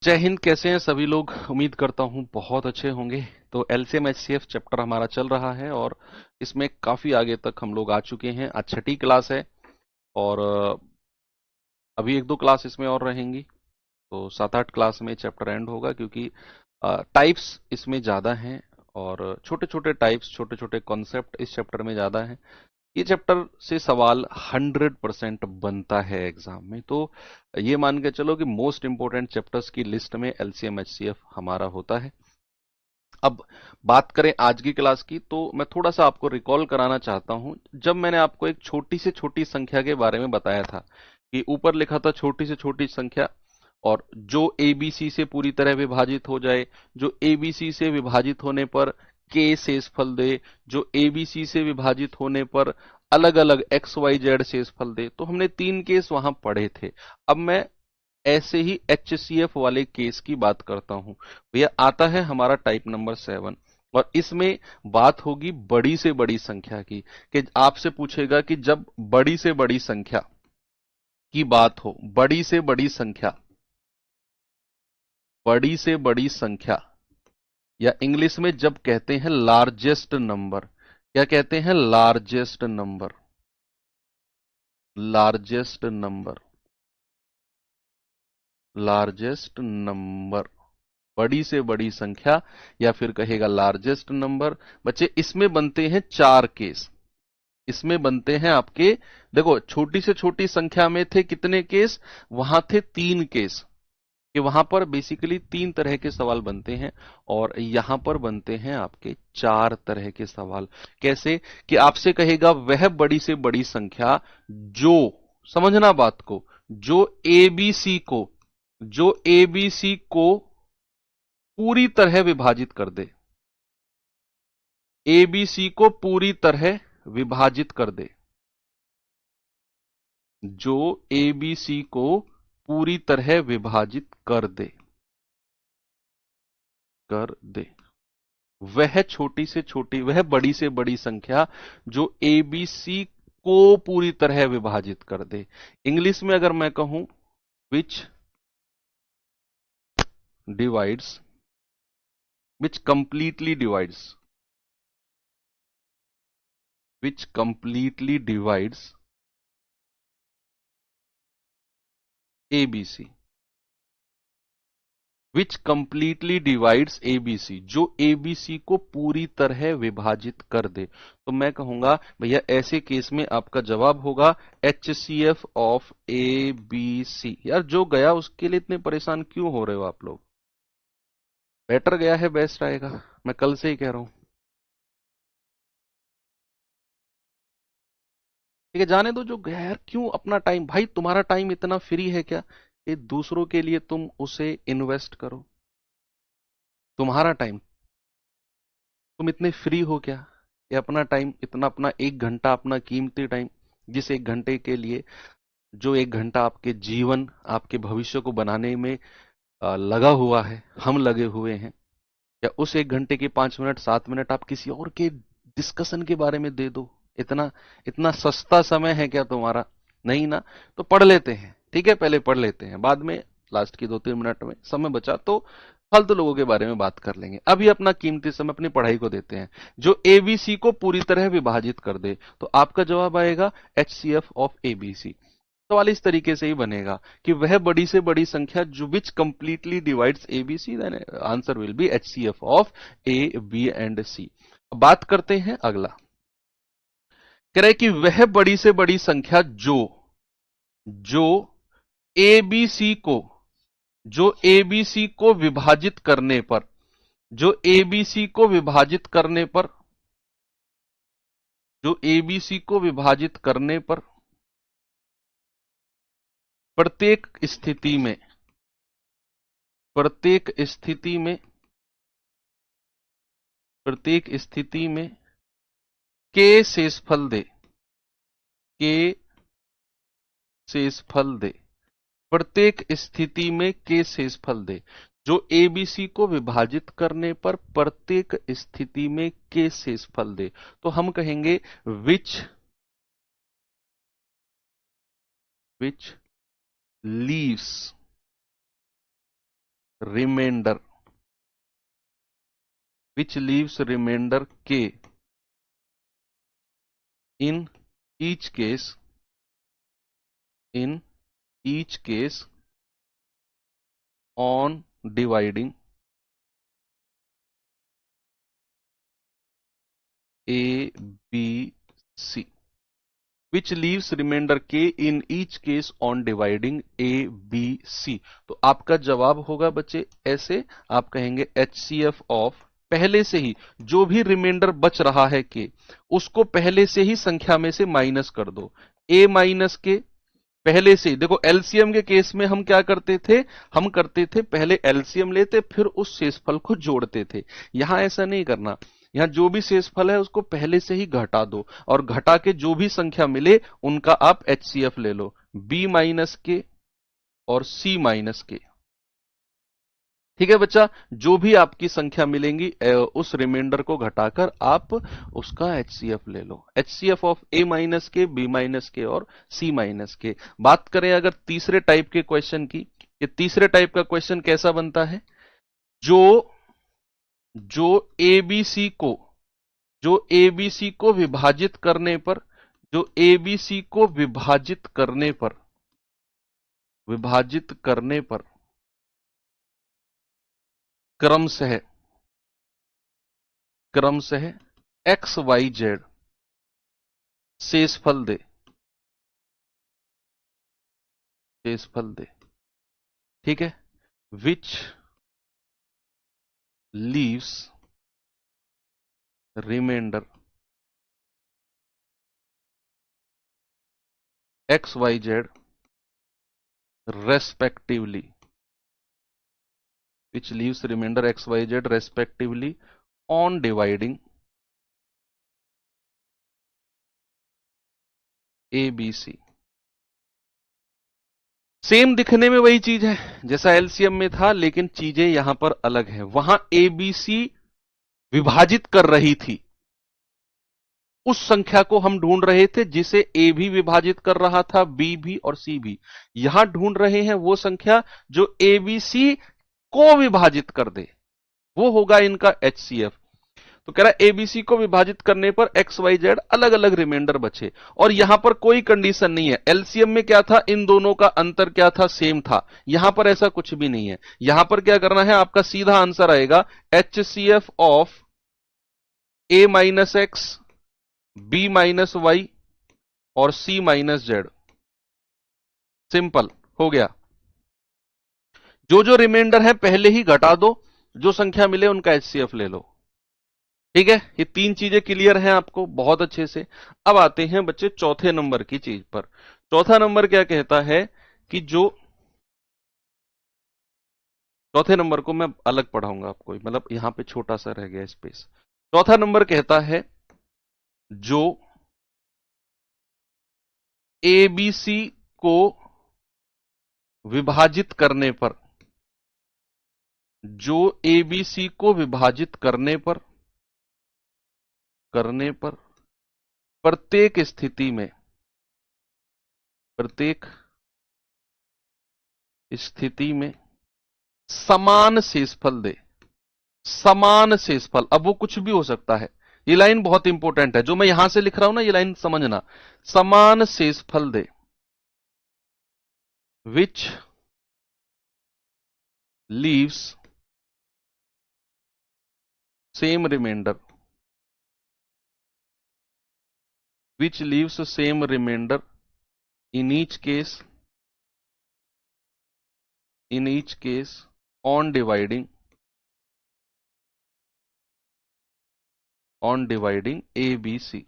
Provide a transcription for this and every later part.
जय हिंद। कैसे हैं सभी लोग? उम्मीद करता हूं बहुत अच्छे होंगे। तो एलसीएम एचसीएफ चैप्टर हमारा चल रहा है और इसमें काफी आगे तक हम लोग आ चुके हैं। आज छठी क्लास है और अभी एक दो क्लास इसमें और रहेंगी, तो 7-8 क्लास में चैप्टर एंड होगा, क्योंकि टाइप्स इसमें ज़्यादा हैं और छोटे छोटे टाइप्स, छोटे छोटे कॉन्सेप्ट इस चैप्टर में ज़्यादा हैं। ये चैप्टर से सवाल 100% बनता है एग्जाम में, तो ये मान के चलो कि मोस्ट इंपोर्टेंट चैप्टर्स की लिस्ट में एलसीएम एचसीएफ हमारा होता है। अब बात करें आज की क्लास की, तो मैं थोड़ा सा आपको रिकॉल कराना चाहता हूं। जब मैंने आपको एक छोटी से छोटी संख्या के बारे में बताया था कि ऊपर लिखा था छोटी से छोटी संख्या, और जो एबीसी से पूरी तरह विभाजित हो जाए, जो एबीसी से विभाजित होने पर के शेषफल दे, जो एबीसी से विभाजित होने पर अलग अलग एक्स वाई जेड शेषफल दे, तो हमने 3 केस वहां पढ़े थे। अब मैं ऐसे ही एचसीएफ वाले केस की बात करता हूं। भैया आता है हमारा टाइप नंबर 7, और इसमें बात होगी बड़ी से बड़ी संख्या की। कि आपसे पूछेगा कि जब बड़ी से बड़ी संख्या की बात हो, बड़ी से बड़ी संख्या, बड़ी से बड़ी संख्या, या इंग्लिश में जब कहते हैं लार्जेस्ट नंबर, क्या कहते हैं? Largest number, largest number, largest number, बड़ी से बड़ी संख्या, या फिर कहेगा लार्जेस्ट नंबर। बच्चे इसमें बनते हैं 4 केस। इसमें बनते हैं आपके, देखो छोटी से छोटी संख्या में थे कितने केस? वहां थे 3 केस, कि वहां पर बेसिकली 3 तरह के सवाल बनते हैं, और यहां पर बनते हैं आपके 4 तरह के सवाल। कैसे? कि आपसे कहेगा वह बड़ी से बड़ी संख्या जो, समझना बात को, जो एबीसी को, जो एबीसी को पूरी तरह विभाजित कर दे, एबीसी को पूरी तरह विभाजित कर दे, जो एबीसी को पूरी तरह विभाजित कर दे, कर दे, वह छोटी से छोटी, वह बड़ी से बड़ी संख्या जो एबीसी को पूरी तरह विभाजित कर दे। इंग्लिश में अगर मैं कहूं, विच डिवाइड्स, विच कंप्लीटली डिवाइड्स, विच कंप्लीटली डिवाइड्स एबीसी, विच कंप्लीटली डिवाइड्स एबीसी, जो एबीसी को पूरी तरह विभाजित कर दे। तो मैं कहूंगा भैया ऐसे केस में आपका जवाब होगा एचसीएफ ऑफ एबीसी। यार जो गया उसके लिए इतने परेशान क्यों हो रहे हो आप लोग? बेटर गया है बेस्ट आएगा, मैं कल से ही कह रहा हूं। ठीक है, जाने दो जो गया। यार क्यों अपना टाइम, भाई तुम्हारा टाइम इतना फ्री है क्या कि दूसरों के लिए तुम उसे इन्वेस्ट करो? तुम्हारा टाइम, तुम इतने फ्री हो क्या कि अपना टाइम इतना, अपना 1 घंटा, अपना कीमती टाइम, जिस 1 घंटे के लिए, जो 1 घंटा आपके जीवन, आपके भविष्य को बनाने में लगा हुआ है, हम लगे हुए हैं, या उस 1 घंटे के 5 मिनट 7 मिनट आप किसी और के डिस्कशन के बारे में दे दो? इतना इतना सस्ता समय है क्या तुम्हारा? नहीं ना। तो पढ़ लेते हैं, ठीक है, पहले पढ़ लेते हैं, बाद में लास्ट की 2-3 मिनट में समय बचा तो फालतू लोगों के बारे में बात कर लेंगे। अभी अपना कीमती समय अपनी पढ़ाई को देते हैं। जो एबीसी को पूरी तरह विभाजित कर दे, तो आपका जवाब आएगा एचसीएफ ऑफ एबीसी। सवाल इस तरीके से ही बनेगा कि वह बड़ी से बड़ी संख्या जो which completely divides ABC, then answer will be HCF of A, B and C. अब बात करते हैं अगला। कह रहे कि वह बड़ी से बड़ी संख्या जो, जो एबीसी को, जो एबीसी को विभाजित करने पर, जो एबीसी को विभाजित करने पर, जो एबीसी को विभाजित करने पर प्रत्येक स्थिति में, प्रत्येक स्थिति में, प्रत्येक स्थिति में के शेषफल दे, के शेषफल दे, प्रत्येक स्थिति में के शेषफल दे, जो एबीसी को विभाजित करने पर प्रत्येक स्थिति में के शेषफल दे। तो हम कहेंगे which, which leaves remainder which leaves remainder k in each case on dividing A, B, C, which leaves remainder k in each case on dividing A, B, C। तो आपका जवाब होगा बच्चे ऐसे, आप कहेंगे HCF ऑफ, पहले से ही जो भी रिमाइंडर बच रहा है के, उसको पहले से ही संख्या में से माइनस कर दो। A माइनस के पहले से ही, देखो एलसीएम के केस में हम क्या करते थे, हम करते थे पहले एलसीएम लेते फिर उस शेषफल को जोड़ते थे। यहां ऐसा नहीं करना, यहां जो भी शेषफल है उसको पहले से ही घटा दो और घटा के जो भी संख्या मिले उनका आप एचसीएफ ले लो, बी माइनस के और सी माइनस के। ठीक है बच्चा, जो भी आपकी संख्या मिलेंगी उस रिमाइंडर को घटाकर आप उसका एचसीएफ ले लो, एचसीएफ ऑफ ए माइनस के, बी माइनस के और सी माइनस के। बात करें अगर तीसरे टाइप के क्वेश्चन की, ये तीसरे टाइप का क्वेश्चन कैसा बनता है, जो एबीसी को विभाजित करने पर, जो एबीसी को विभाजित करने पर क्रमशः एक्स वाई जेड शेषफल दे, ठीक है, which leaves remainder x y z respectively, which leaves remainder x, y, z respectively on dividing A, B, C। Same दिखने में वही चीज है जैसा एलसीएम में था, लेकिन चीजें यहां पर अलग है। वहां एबीसी विभाजित कर रही थी, उस संख्या को हम ढूंढ रहे थे जिसे ए भी विभाजित कर रहा था, बी भी और सी भी। यहां ढूंढ रहे हैं वो संख्या जो एबीसी को विभाजित कर दे, वो होगा इनका एचसीएफ। तो कह रहा है एबीसी को विभाजित करने पर एक्स वाई जेड अलग अलग रिमाइंडर बचे, और यहां पर कोई कंडीशन नहीं है। एलसीएम में क्या था, इन दोनों का अंतर क्या था, सेम था। यहां पर ऐसा कुछ भी नहीं है। यहां पर क्या करना है, आपका सीधा आंसर आएगा HCF of a minus x, b minus y और सी माइनस जेड। सिंपल हो गया। जो जो रिमाइंडर है पहले ही घटा दो, जो संख्या मिले उनका एचसीएफ ले लो। ठीक है, ये तीन चीजें क्लियर हैं आपको बहुत अच्छे से। अब आते हैं बच्चे चौथे नंबर की चीज पर। चौथा नंबर क्या कहता है कि जो, चौथे नंबर को मैं अलग पढ़ाऊंगा आपको, मतलब यहां पे छोटा सा रह गया स्पेस। चौथा नंबर कहता है जो एबीसी को विभाजित करने पर, जो एबीसी को विभाजित करने पर प्रत्येक स्थिति में समान शेषफल दे। समान शेषफल, अब वो कुछ भी हो सकता है, ये लाइन बहुत इंपॉर्टेंट है, जो मैं यहां से लिख रहा हूं ना, ये लाइन समझना। समान शेषफल दे, which leaves same remainder, which leaves the same remainder in each case on dividing A, B, C।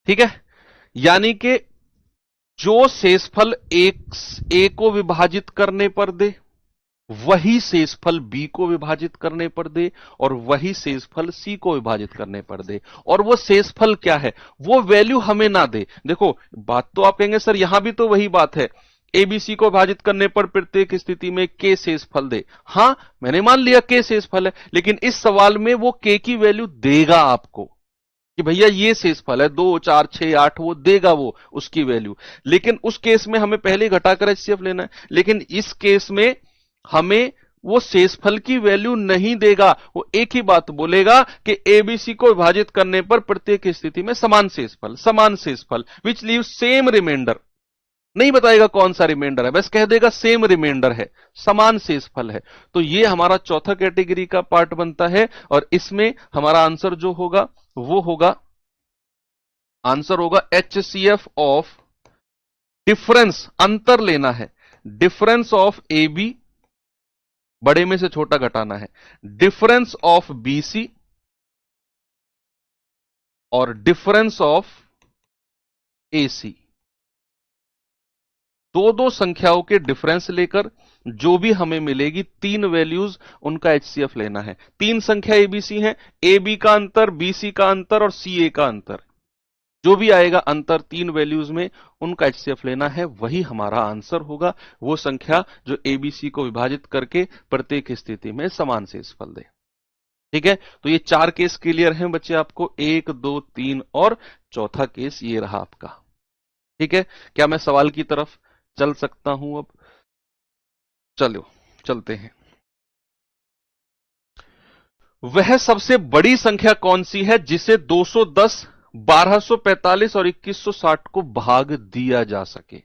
ठीक है, यानी कि जो शेषफल ए को विभाजित करने पर दे, वही शेषफल बी को विभाजित करने पर दे, और वही शेषफल सी को विभाजित करने पर दे। और वो शेषफल क्या है, वो वैल्यू हमें ना दे। देखो बात तो आप कहेंगे सर यहां भी तो वही बात है, एबीसी को विभाजित करने पर प्रत्येक स्थिति में के शेषफल दे। हां मैंने मान लिया के शेषफल है, लेकिन इस सवाल में वो के की वैल्यू देगा आपको कि भैया ये शेषफल है 2, 4, 6, 8, वो देगा वो उसकी वैल्यू। लेकिन उस केस में हमें पहले घटाकर एचसीएफ लेना है, लेकिन इस केस में हमें वो शेषफल की वैल्यू नहीं देगा। वो एक ही बात बोलेगा कि एबीसी को विभाजित करने पर प्रत्येक स्थिति में समान शेषफल विच लीव सेम रिमाइंडर। नहीं बताएगा कौन सा रिमाइंडर है, बस कह देगा सेम रिमाइंडर है, समान शेषफल है। तो ये हमारा चौथा कैटेगरी का पार्ट बनता है और इसमें हमारा आंसर जो होगा वो होगा, आंसर होगा HCF ऑफ डिफरेंस, अंतर लेना है, डिफरेंस ऑफ ए बी, बड़े में से छोटा घटाना है, डिफरेंस ऑफ BC और डिफरेंस ऑफ AC। दो दो संख्याओं के डिफरेंस लेकर जो भी हमें मिलेगी, तीन वैल्यूज, उनका HCF लेना है। तीन संख्या ABC है, AB का अंतर, BC का अंतर और CA का अंतर, जो भी आएगा अंतर तीन वैल्यूज में, उनका HCF लेना है, वही हमारा आंसर होगा। वो संख्या जो ABC को विभाजित करके प्रत्येक स्थिति में समान शेषफल दे। ठीक है, तो ये चार केस क्लियर हैं बच्चे आपको, 1 2 3 और चौथा केस ये रहा आपका। ठीक है, क्या मैं सवाल की तरफ चल सकता हूं अब? चलो चलते हैं। वह सबसे बड़ी संख्या कौन सी है जिसे 210, 1245 और 2160 को भाग दिया जा सके?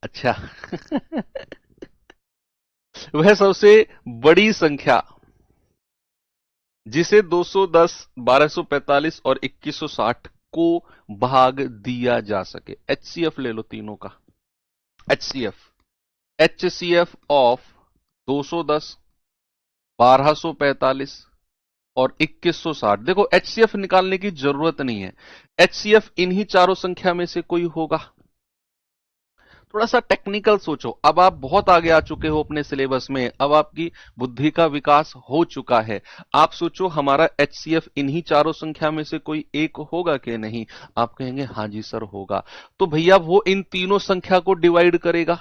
अच्छा वह सबसे बड़ी संख्या जिसे 210, 1245 और 2160 को भाग दिया जा सके। HCF ले लो तीनों का। HCF, HCF ऑफ 210, 1245 और 2160। देखो HCF निकालने की जरूरत नहीं है, HCF इन्हीं चारों संख्या में से कोई होगा। थोड़ा सा टेक्निकल सोचो, अब आप बहुत आगे आ चुके हो अपने सिलेबस में, अब आपकी बुद्धि का विकास हो चुका है। आप सोचो हमारा HCF इन्हीं चारों संख्या में से कोई एक होगा कि नहीं? आप कहेंगे हां जी सर होगा। तो भैया वो इन तीनों संख्या को डिवाइड करेगा,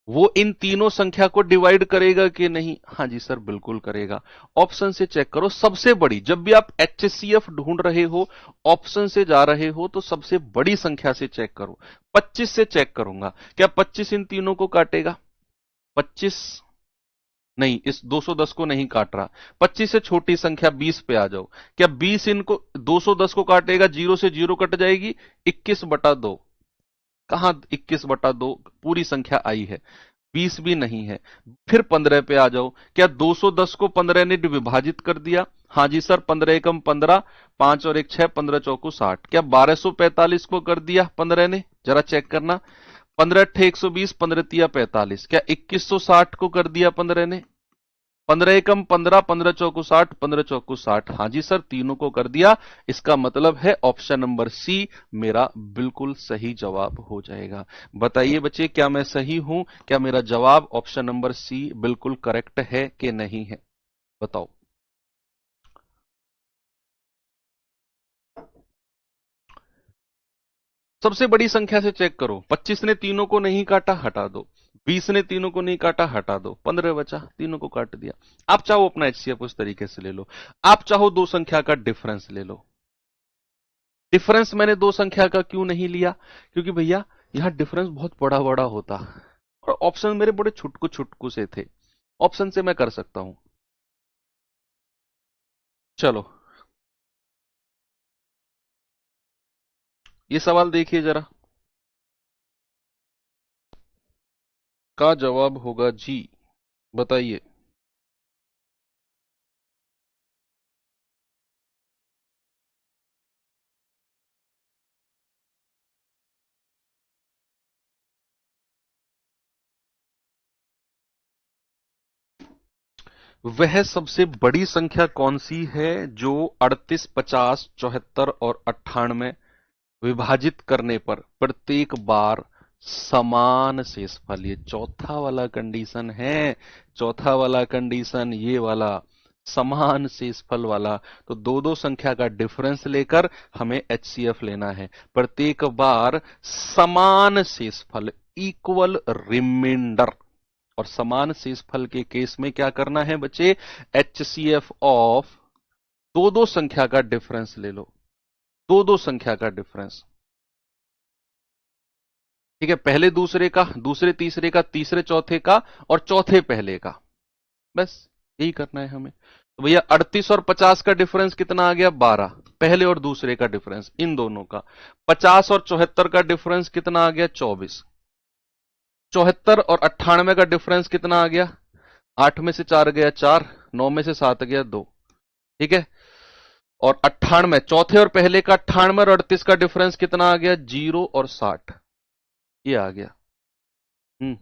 वो इन तीनों संख्या को डिवाइड करेगा कि नहीं? हां जी सर बिल्कुल करेगा। ऑप्शन से चेक करो, सबसे बड़ी, जब भी आप HCF ढूंढ रहे हो, ऑप्शन से जा रहे हो, तो सबसे बड़ी संख्या से चेक करो। 25 से चेक करूंगा, क्या 25 इन तीनों को काटेगा? 25 नहीं, इस 210 को नहीं काट रहा। 25 से छोटी संख्या 20 पे आ जाओ, क्या 20 इनको 210 को काटेगा? जीरो से जीरो कट जाएगी, 21/2। कहां 21/2 पूरी संख्या आई है? 20 भी नहीं है। फिर 15 पे आ जाओ, क्या 210 को 15 ने विभाजित कर दिया? हां जी सर, 15 एकम 15, 5 और 1 6, 15 चौको 60। क्या 1245 को कर दिया 15 ने? जरा चेक करना। 15 अट्ठे 120, 15 तिया 45। क्या 2160 को कर दिया 15 ने? 15 एकम 15, 15 चौको 60, 15 चौको 60। हां जी सर, तीनों को कर दिया। इसका मतलब है ऑप्शन नंबर सी मेरा बिल्कुल सही जवाब हो जाएगा। बताइए बच्चे, क्या मैं सही हूं? क्या मेरा जवाब ऑप्शन नंबर सी बिल्कुल करेक्ट है कि नहीं है? बताओ। सबसे बड़ी संख्या से चेक करो। 25 ने तीनों को नहीं काटा, हटा दो। 20 ने तीनों को नहीं काटा, हटा दो। 15 बचा, तीनों को काट दिया। आप चाहो अपना HCF उस तरीके से ले लो, आप चाहो दो संख्या का डिफरेंस ले लो। डिफरेंस मैंने दो संख्या का क्यों नहीं लिया? क्योंकि भैया यहां डिफरेंस बहुत बड़ा बड़ा होता और ऑप्शन मेरे बड़े छुटकू छुटकू से थे, ऑप्शन से मैं कर सकता हूं। चलो ये सवाल देखिए जरा, का जवाब होगा जी। बताइए। वह सबसे बड़ी संख्या कौन सी है जो 38, 50, 74 और 98 विभाजित करने पर प्रत्येक बार समान शेषफल? ये चौथा वाला कंडीशन है, चौथा वाला कंडीशन ये वाला, समान शेषफल वाला। तो दो दो संख्या का डिफरेंस लेकर हमें एचसीएफ लेना है। प्रत्येक बार समान शेषफल, इक्वल रिमाइंडर। और समान शेषफल के केस में क्या करना है बच्चे? एचसीएफ ऑफ दो दो संख्या का डिफरेंस ले लो, दो दो संख्या का डिफरेंस। ठीक है, पहले दूसरे का, दूसरे तीसरे का, तीसरे चौथे का, और चौथे पहले का। बस यही करना है हमें। तो भैया 38 और 50 का डिफरेंस कितना आ गया? 12। पहले और दूसरे का डिफरेंस इन दोनों का। 50 और 74 का डिफरेंस कितना आ गया? 24। 74 और 98 का डिफरेंस कितना आ गया? 8 में से 4 गया 4, 9 में से 7 गया 2। ठीक है, और 98, चौथे और पहले का 98 और 38 का डिफरेंस कितना आ गया? 0 और 60। ये आ गया। हम्म।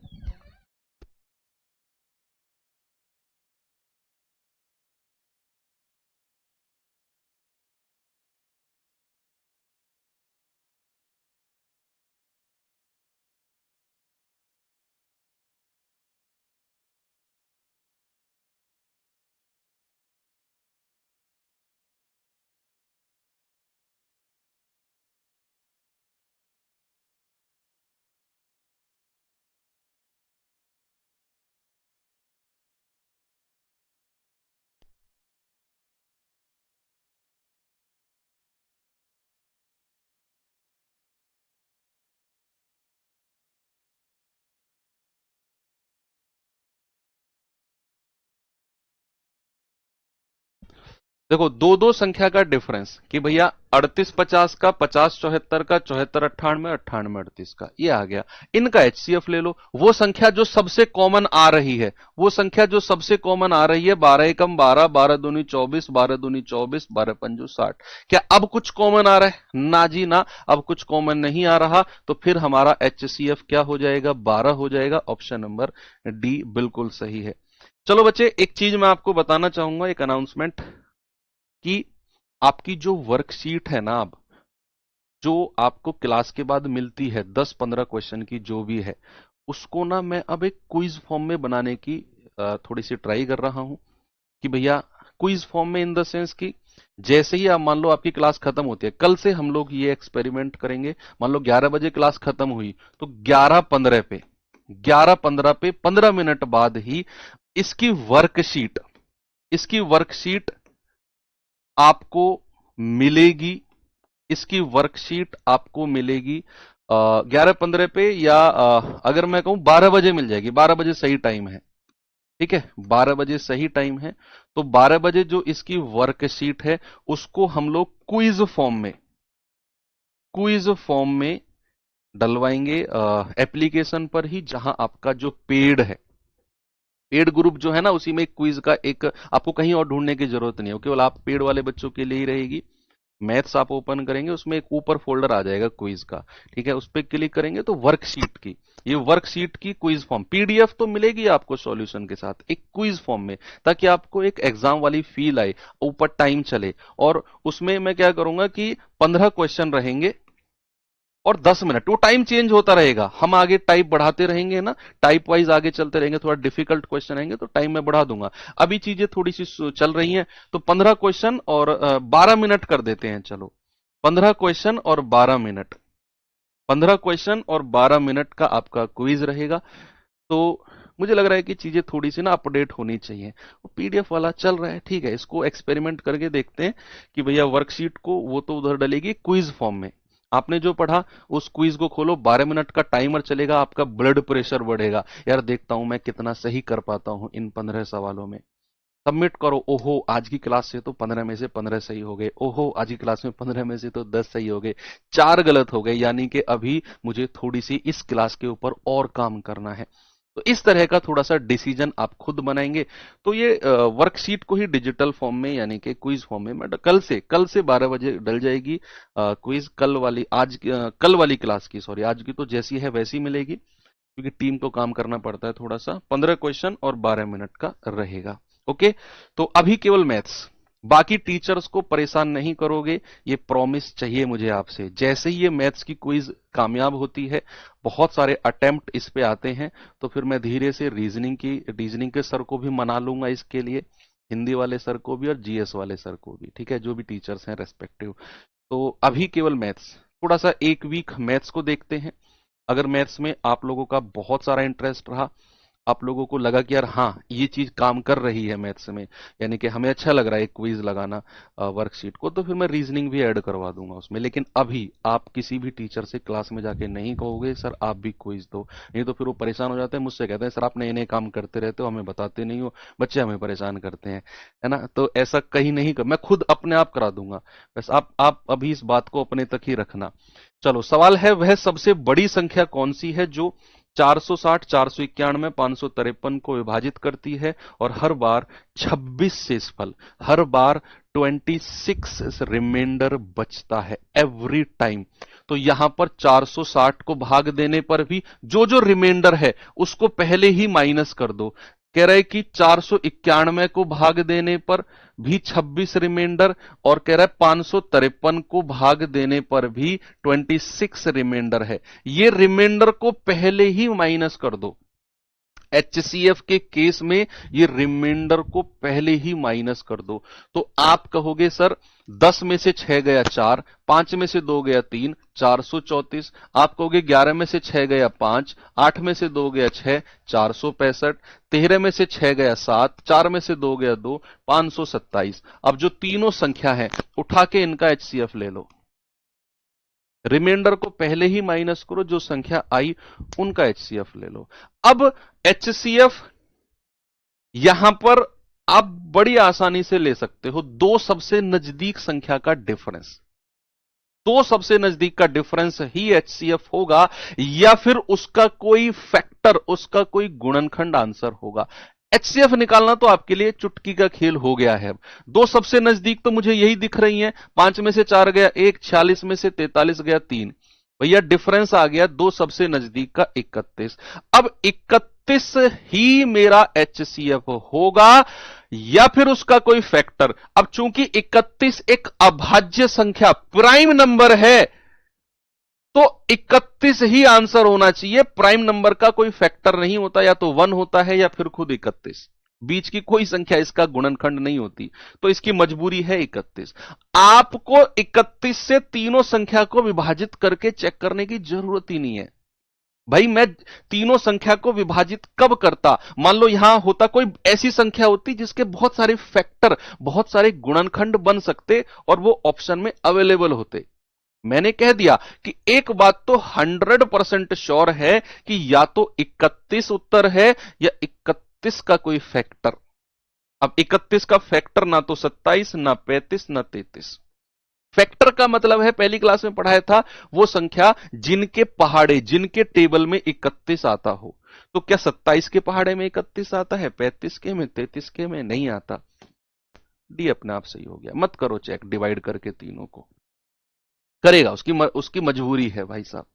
देखो, दो दो संख्या का डिफरेंस कि भैया 38 50 का, 50 74 का, 74 98, 98 38 का, ये आ गया। इनका एचसीएफ ले लो। वो संख्या जो सबसे कॉमन आ रही है, वो संख्या जो सबसे कॉमन आ रही है, 12 एकम 12, 12 दूनी 24, 12 दूनी 24, 12 पंजू 60। क्या अब कुछ कॉमन आ रहा है? ना जी ना, अब कुछ कॉमन नहीं आ रहा। तो फिर हमारा एचसीएफ क्या हो जाएगा? 12 हो जाएगा। ऑप्शन नंबर डी बिल्कुल सही है। चलो बच्चे, एक चीज मैं आपको बताना चाहूंगा, एक अनाउंसमेंट, कि आपकी जो वर्कशीट है ना, अब जो आपको क्लास के बाद मिलती है 10-15 क्वेश्चन की जो भी है, उसको ना मैं अब एक क्विज फॉर्म में बनाने की थोड़ी सी ट्राई कर रहा हूं। कि भैया क्विज फॉर्म में इन द सेंस कि जैसे ही आप मान लो आपकी क्लास खत्म होती है, कल से हम लोग ये एक्सपेरिमेंट करेंगे। मान लो 11 बजे क्लास खत्म हुई, तो 11:15 पे, 11:15 पे 15 मिनट बाद ही इसकी वर्कशीट, इसकी वर्कशीट आपको मिलेगी। इसकी वर्कशीट आपको मिलेगी 11:15 पे, या अगर मैं कहूं 12 बजे मिल जाएगी। 12 बजे सही टाइम है। ठीक है, 12 बजे सही टाइम है। तो 12 बजे जो इसकी वर्कशीट है, उसको हम लोग क्विज फॉर्म में, क्विज फॉर्म में डलवाएंगे एप्लीकेशन पर ही, जहां आपका जो पेड है, पेड ग्रुप जो है ना, उसी में एक क्विज का एक, आपको कहीं और ढूंढने की जरूरत नहीं है, केवल आप पेड वाले बच्चों के लिए ही रहेगी। मैथ्स आप ओपन करेंगे, उसमें एक ऊपर फोल्डर आ जाएगा क्विज का। ठीक है, उस पर क्लिक करेंगे तो वर्कशीट की, ये वर्कशीट की क्विज फॉर्म, पीडीएफ तो मिलेगी आपको सॉल्यूशन के साथ, एक क्विज फॉर्म में, ताकि आपको एक एग्जाम वाली फील आए, ऊपर टाइम चले। और उसमें मैं क्या करूंगा कि 15 क्वेश्चन रहेंगे और 10 मिनट, वो टाइम चेंज होता रहेगा। हम आगे टाइप बढ़ाते रहेंगे ना, टाइप वाइज आगे चलते रहेंगे, थोड़ा डिफिकल्ट क्वेश्चन आएंगे तो टाइम मैं बढ़ा दूंगा। अभी चीजें थोड़ी सी चल रही हैं, तो 15 क्वेश्चन और 12 मिनट कर देते हैं। चलो, 15 क्वेश्चन और 12 मिनट, 15 क्वेश्चन और 12 मिनट का आपका क्विज रहेगा। तो मुझे लग रहा है कि चीजें थोड़ी सी ना अपडेट होनी चाहिए। वो पीडीएफ वाला चल रहा है, ठीक है, इसको एक्सपेरिमेंट करके देखते हैं कि भैया वर्कशीट को वो तो उधर डलेगी, क्विज फॉर्म में आपने जो पढ़ा उस क्विज को खोलो, 12 मिनट का टाइमर चलेगा, आपका ब्लड प्रेशर बढ़ेगा। यार देखता हूं मैं कितना सही कर पाता हूं इन 15 सवालों में। सबमिट करो। ओहो, आज की क्लास से तो 15 में से 15 सही हो गए। ओहो, आज की क्लास में 15 में से तो 10 सही हो गए, 4 गलत हो गए, यानी कि अभी मुझे थोड़ी सी इस क्लास के ऊपर और काम करना है। तो इस तरह का थोड़ा सा डिसीजन आप खुद बनाएंगे। तो ये वर्कशीट को ही डिजिटल फॉर्म में, यानी कि क्विज फॉर्म में, मैं कल से 12 बजे डल जाएगी क्विज। कल वाली, कल वाली क्लास की, सॉरी, आज की तो जैसी है वैसी मिलेगी, क्योंकि टीम को काम करना पड़ता है थोड़ा सा। 15 क्वेश्चन और 12 मिनट का रहेगा। ओके, तो अभी केवल मैथ्स, बाकी टीचर्स को परेशान नहीं करोगे, ये प्रॉमिस चाहिए मुझे आपसे। जैसे ही ये मैथ्स की क्विज कामयाब होती है, बहुत सारे अटेम्प्ट इस पे आते हैं, तो फिर मैं धीरे से रीजनिंग के सर को भी मना लूंगा इसके लिए। हिंदी वाले सर को भी और जीएस वाले सर को भी, ठीक है, जो भी टीचर्स हैं रेस्पेक्टिव। तो अभी केवल मैथ्स, थोड़ा सा एक वीक मैथ्स को देखते हैं। अगर मैथ्स में आप लोगों का बहुत सारा इंटरेस्ट रहा, आप लोगों को लगा कि यार हाँ ये चीज काम कर रही है मैथ्स में, यानी कि हमें अच्छा लग रहा है क्विज लगाना वर्कशीट को, तो फिर मैं रीजनिंग भी ऐड करवा दूंगा उसमें। लेकिन अभी आप किसी भी टीचर से क्लास में जाके नहीं कहोगे सर आप भी क्विज दो, नहीं तो फिर वो परेशान हो जाते हैं, मुझसे कहते हैं सर आप नए नए काम करते रहते हो, हमें बताते नहीं हो, बच्चे हमें परेशान करते हैं, है ना। तो ऐसा कहीं नहीं कर, मैं खुद अपने आप करा दूंगा, बस आप अभी इस बात को अपने तक ही रखना। चलो सवाल है, वह सबसे बड़ी संख्या कौन सी है जो 460, 491, 553 को विभाजित करती है और हर बार 26 शेषफल, हर बार 26 रिमाइंडर बचता है एवरी टाइम। तो यहां पर 460 को भाग देने पर भी जो जो रिमाइंडर है उसको पहले ही माइनस कर दो। कह रहे कि 491 को भाग देने पर भी 26 रिमाइंडर, और कह रहा है 553 को भाग देने पर भी 26 रिमाइंडर है। ये रिमाइंडर को पहले ही माइनस कर दो। एचसीएफ के केस में ये रिमाइंडर को पहले ही माइनस कर दो। तो आप कहोगे सर 10 में से 6 गया 4, 5 में से 2 गया 3, 434। आप कहोगे 11 में से 6 गया 5, 8 में से 2 गया 6, 465। 13 में से 6 गया 7, 4 में से 2 गया 2, 527। अब जो तीनों संख्या है उठा के इनका एचसीएफ ले लो, रिमाइंडर को पहले ही माइनस करो, जो संख्या आई उनका एचसीएफ ले लो। अब एचसीएफ यहां पर आप बड़ी आसानी से ले सकते हो, दो सबसे नजदीक संख्या का डिफरेंस, दो सबसे नजदीक का डिफरेंस ही एचसीएफ होगा, या फिर उसका कोई फैक्टर, उसका कोई गुणनखंड आंसर होगा। एचसीएफ निकालना तो आपके लिए चुटकी का खेल हो गया है। दो सबसे नजदीक तो मुझे यही दिख रही हैं, 5 में से 4 गया 1, 46 में से 43 गया 3, भैया डिफरेंस आ गया दो सबसे नजदीक का 31। अब 31 ही मेरा एचसीएफ होगा या फिर उसका कोई फैक्टर। अब चूंकि 31 एक अभाज्य संख्या प्राइम नंबर है, तो 31 ही आंसर होना चाहिए। प्राइम नंबर का कोई फैक्टर नहीं होता, या तो 1 होता है या फिर खुद 31, बीच की कोई संख्या इसका गुणनखंड नहीं होती। तो इसकी मजबूरी है 31। आपको 31 से तीनों संख्या को विभाजित करके चेक करने की जरूरत ही नहीं है। भाई मैं तीनों संख्या को विभाजित कब करता, मान लो यहां होता कोई ऐसी संख्या होती जिसके बहुत सारे फैक्टर, बहुत सारे गुणनखंड बन सकते और वो ऑप्शन में अवेलेबल होते। मैंने कह दिया कि एक बात तो 100% श्योर है कि या तो 31 उत्तर है या 31 का कोई फैक्टर। अब 31 का फैक्टर ना तो 27, ना 35, ना 33। फैक्टर का मतलब है, पहली क्लास में पढ़ाया था, वो संख्या जिनके पहाड़े, जिनके टेबल में 31 आता हो। तो क्या 27 के पहाड़े में 31 आता है, 35 के में, 33 के में नहीं आता। डी अपने आप सही हो गया, मत करो चेक डिवाइड करके तीनों को, करेगा उसकी मजबूरी है भाई साहब,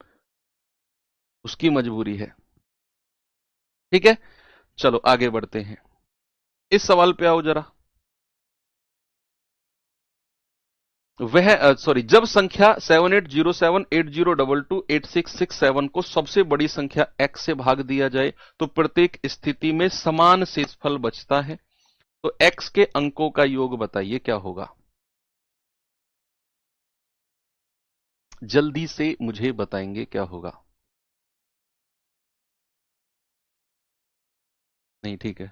उसकी मजबूरी है। ठीक है, चलो आगे बढ़ते हैं, इस सवाल पे आओ जरा। वह सॉरी, जब संख्या 780780228667 को सबसे बड़ी संख्या x से भाग दिया जाए तो प्रत्येक स्थिति में समान शेषफल बचता है, तो x के अंकों का योग बताइए क्या होगा। जल्दी से मुझे बताएंगे क्या होगा। नहीं ठीक है,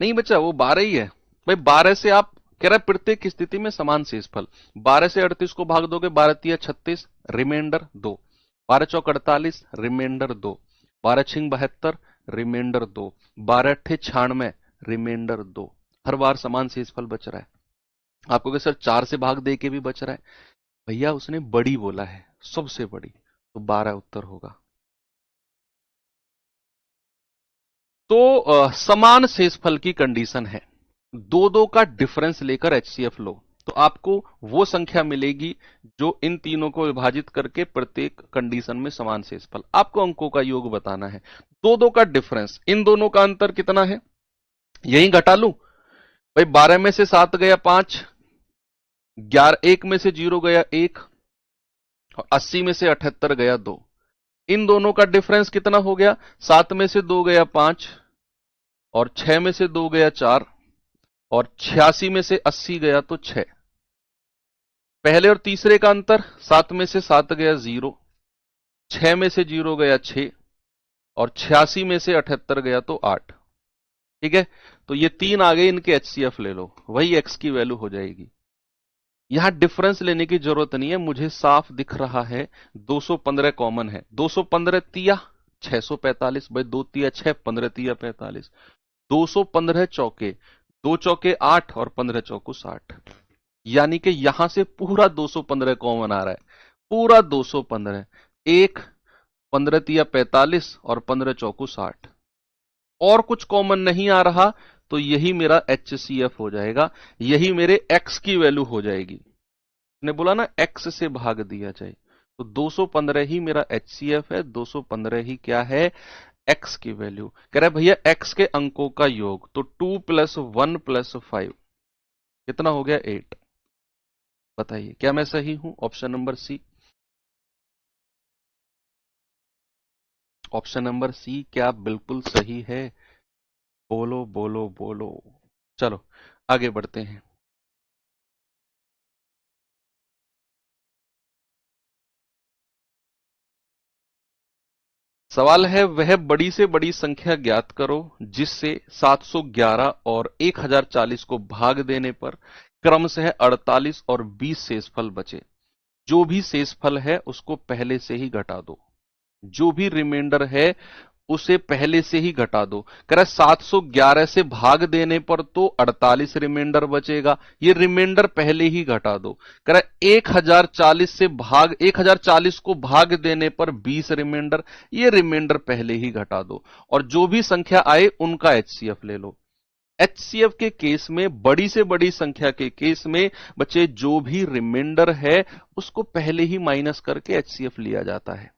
नहीं बच्चा वो 12 ही है भाई। 12 से आप कह रहे प्रत्येक स्थिति में समान शेषफल, 12 से 38 को भाग दोगे, 12 तिया 36, रिमाइंडर 2, 12 चौक 48, रिमाइंडर 2, 12 छिंग 72, रिमाइंडर 2, 12 अट्ठे 96, रिमाइंडर 2। हर बार समान शेषफल बच रहा है। आपको सर 4 से भाग दे के भी बच रहा है, भैया उसने बड़ी बोला है, सबसे बड़ी, तो 12 उत्तर होगा। तो समान शेषफल की कंडीशन है, दो दो का डिफरेंस लेकर एचसीएफ लो, तो आपको वो संख्या मिलेगी जो इन तीनों को विभाजित करके प्रत्येक कंडीशन में समान शेषफल। आपको अंकों का योग बताना है, दो दो का डिफरेंस, इन दोनों का अंतर कितना है, यही घटा लूं भाई, 12 में से 7 गया 5, 11 1 में से 0 गया 1, और 80 में से 78 गया 2। इन दोनों का डिफरेंस कितना हो गया? 7 में से 2 गया 5, और 6 में से 2 गया 4, और 86 में से 80 गया तो 6। पहले और तीसरे का अंतर, 7 में से 7 गया 0, 6 में से 0 गया 6, और 86 में से 78 गया तो 8। ठीक है, तो ये तीन आ गए, इनके एचसीएफ ले लो, वही एक्स की वैल्यू हो जाएगी। यहां डिफरेंस लेने की जरूरत नहीं है, मुझे साफ दिख रहा है 215 कॉमन है। 215 तिया 645, भाई 2 तिया 6, 15 तिया 45, 215 चौके, 2 चौके 8 और 15 चौको 60, यानी कि यहां से पूरा 215 कॉमन आ रहा है, पूरा 215। एक 15 तिया 45 और 15 चौको 60, और कुछ कॉमन नहीं आ रहा, तो यही मेरा एचसीएफ हो जाएगा, यही मेरे एक्स की वैल्यू हो जाएगी। ने बोला ना एक्स से भाग दिया जाए, तो 215 ही मेरा एचसीएफ है, 215 ही क्या है? एक्स की वैल्यू। कह रहा है भैया एक्स के अंकों का योग, तो 2 + 1 + 5 कितना हो गया? 8। बताइए क्या मैं सही हूं? Option number c, option number c क्या बिल्कुल सही है? बोलो बोलो बोलो। चलो आगे बढ़ते हैं। सवाल है, वह बड़ी से बड़ी संख्या ज्ञात करो जिससे 711 और 1040 को भाग देने पर क्रमशः 48 और 20 शेषफल बचे। जो भी शेषफल है उसको पहले से ही घटा दो, जो भी रिमाइंडर है उसे पहले से ही घटा दो। कह रहा है 711 से भाग देने पर तो 48 रिमाइंडर बचेगा, ये रिमाइंडर पहले ही घटा दो। कह रहा है 1040 से भाग 1040 को भाग देने पर 20 रिमाइंडर, ये रिमाइंडर पहले ही घटा दो, और जो भी संख्या आए उनका एचसीएफ ले लो। एचसीएफ के केस में, बड़ी से बड़ी संख्या के केस में बच्चे जो भी रिमाइंडर है उसको पहले ही माइनस करके एचसीएफ लिया जाता है,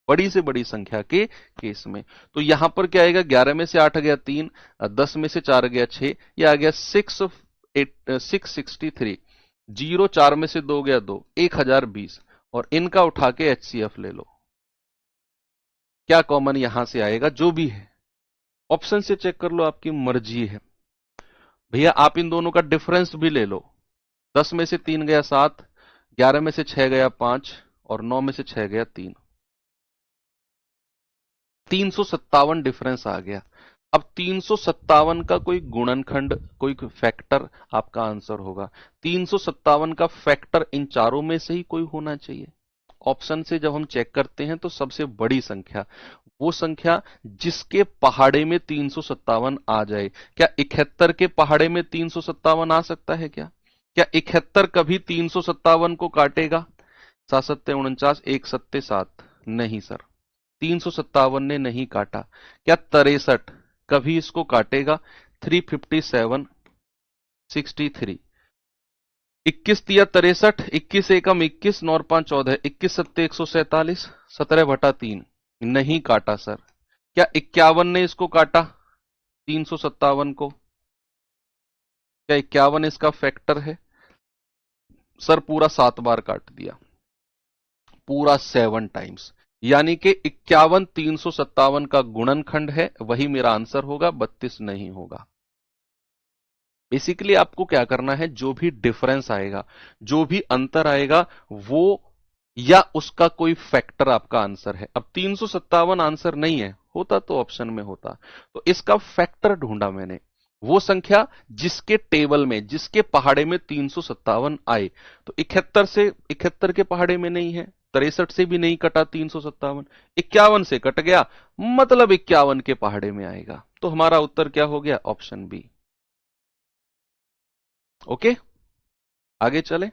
बड़ी से बड़ी संख्या के केस में। तो यहां पर क्या आएगा? 11 में से 8 गया 3, 10 में से 4 गया 6, यह आ गया 663। 0 4 में से 2 गया 2, 1020, और इनका उठा के एचसीएफ ले लो। क्या कॉमन यहां से आएगा? जो भी है ऑप्शन से चेक कर लो, आपकी मर्जी है। भैया आप इन दोनों का डिफरेंस भी ले लो। 10 में से 3 गया 7, 11 में से 6 गया 5, और 9 में से 6 गया 3, 357 डिफरेंस आ गया। अब 357 का कोई गुणनखंड, कोई फैक्टर आपका आंसर होगा। 357 का फैक्टर इन चारों में से ही कोई होना चाहिए। ऑप्शन से जब हम चेक करते हैं तो सबसे बड़ी संख्या, वो संख्या जिसके पहाड़े में 357 आ जाए। क्या 71 के पहाड़े में 357 आ सकता है? क्या 71 कभी 357 को काटेगा? 7 सत्ते 49, 1 सत्ते 7, नहीं सर, 357 ने नहीं काटा। क्या 63 कभी इसको काटेगा? 357, 63, 21 तिया 63, 21 एकम 21, 9 5 14, 21 सत्ते 147, 17/3, नहीं काटा सर। क्या 51 ने इसको काटा? 357 को? क्या 51 इसका फैक्टर है? सर पूरा 7 बार काट दिया, पूरा 7 टाइम्स, यानी कि 51 357 का गुणनखंड है, वही मेरा आंसर होगा, 32 नहीं होगा। बेसिकली आपको क्या करना है, जो भी डिफरेंस आएगा, जो भी अंतर आएगा, वो या उसका कोई फैक्टर आपका आंसर है। अब 357 आंसर नहीं है, होता तो ऑप्शन में होता, तो इसका फैक्टर ढूंढा मैंने, वो संख्या जिसके टेबल में, जिसके पहाड़े में 357 आए। तो 71 के पहाड़े में नहीं है, 63 से भी नहीं कटा 357, 51 से कट गया, मतलब 51 के पहाड़े में आएगा। तो हमारा उत्तर क्या हो गया? Option B. ओके, आगे चले,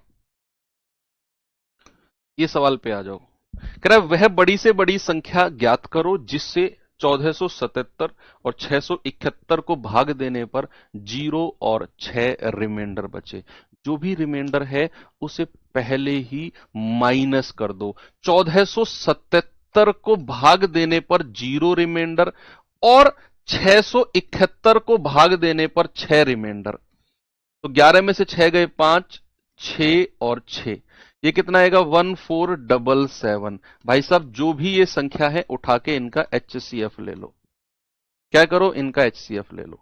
ये सवाल पे आ जाओ। कह रहा है वह बड़ी से बड़ी संख्या ज्ञात करो जिससे 1477 और 671 को भाग देने पर 0 और 6 रिमाइंडर बचे। जो भी रिमाइंडर है उसे पहले ही माइनस कर दो। 1477 को भाग देने पर 0 रिमाइंडर और 671 को भाग देने पर 6 रिमाइंडर, तो 11 में से 6 गए 5, 6 और 6, ये कितना आएगा 1477। भाई साहब जो भी ये संख्या है उठा के इनका HCF ले लो। क्या करो, इनका HCF ले लो।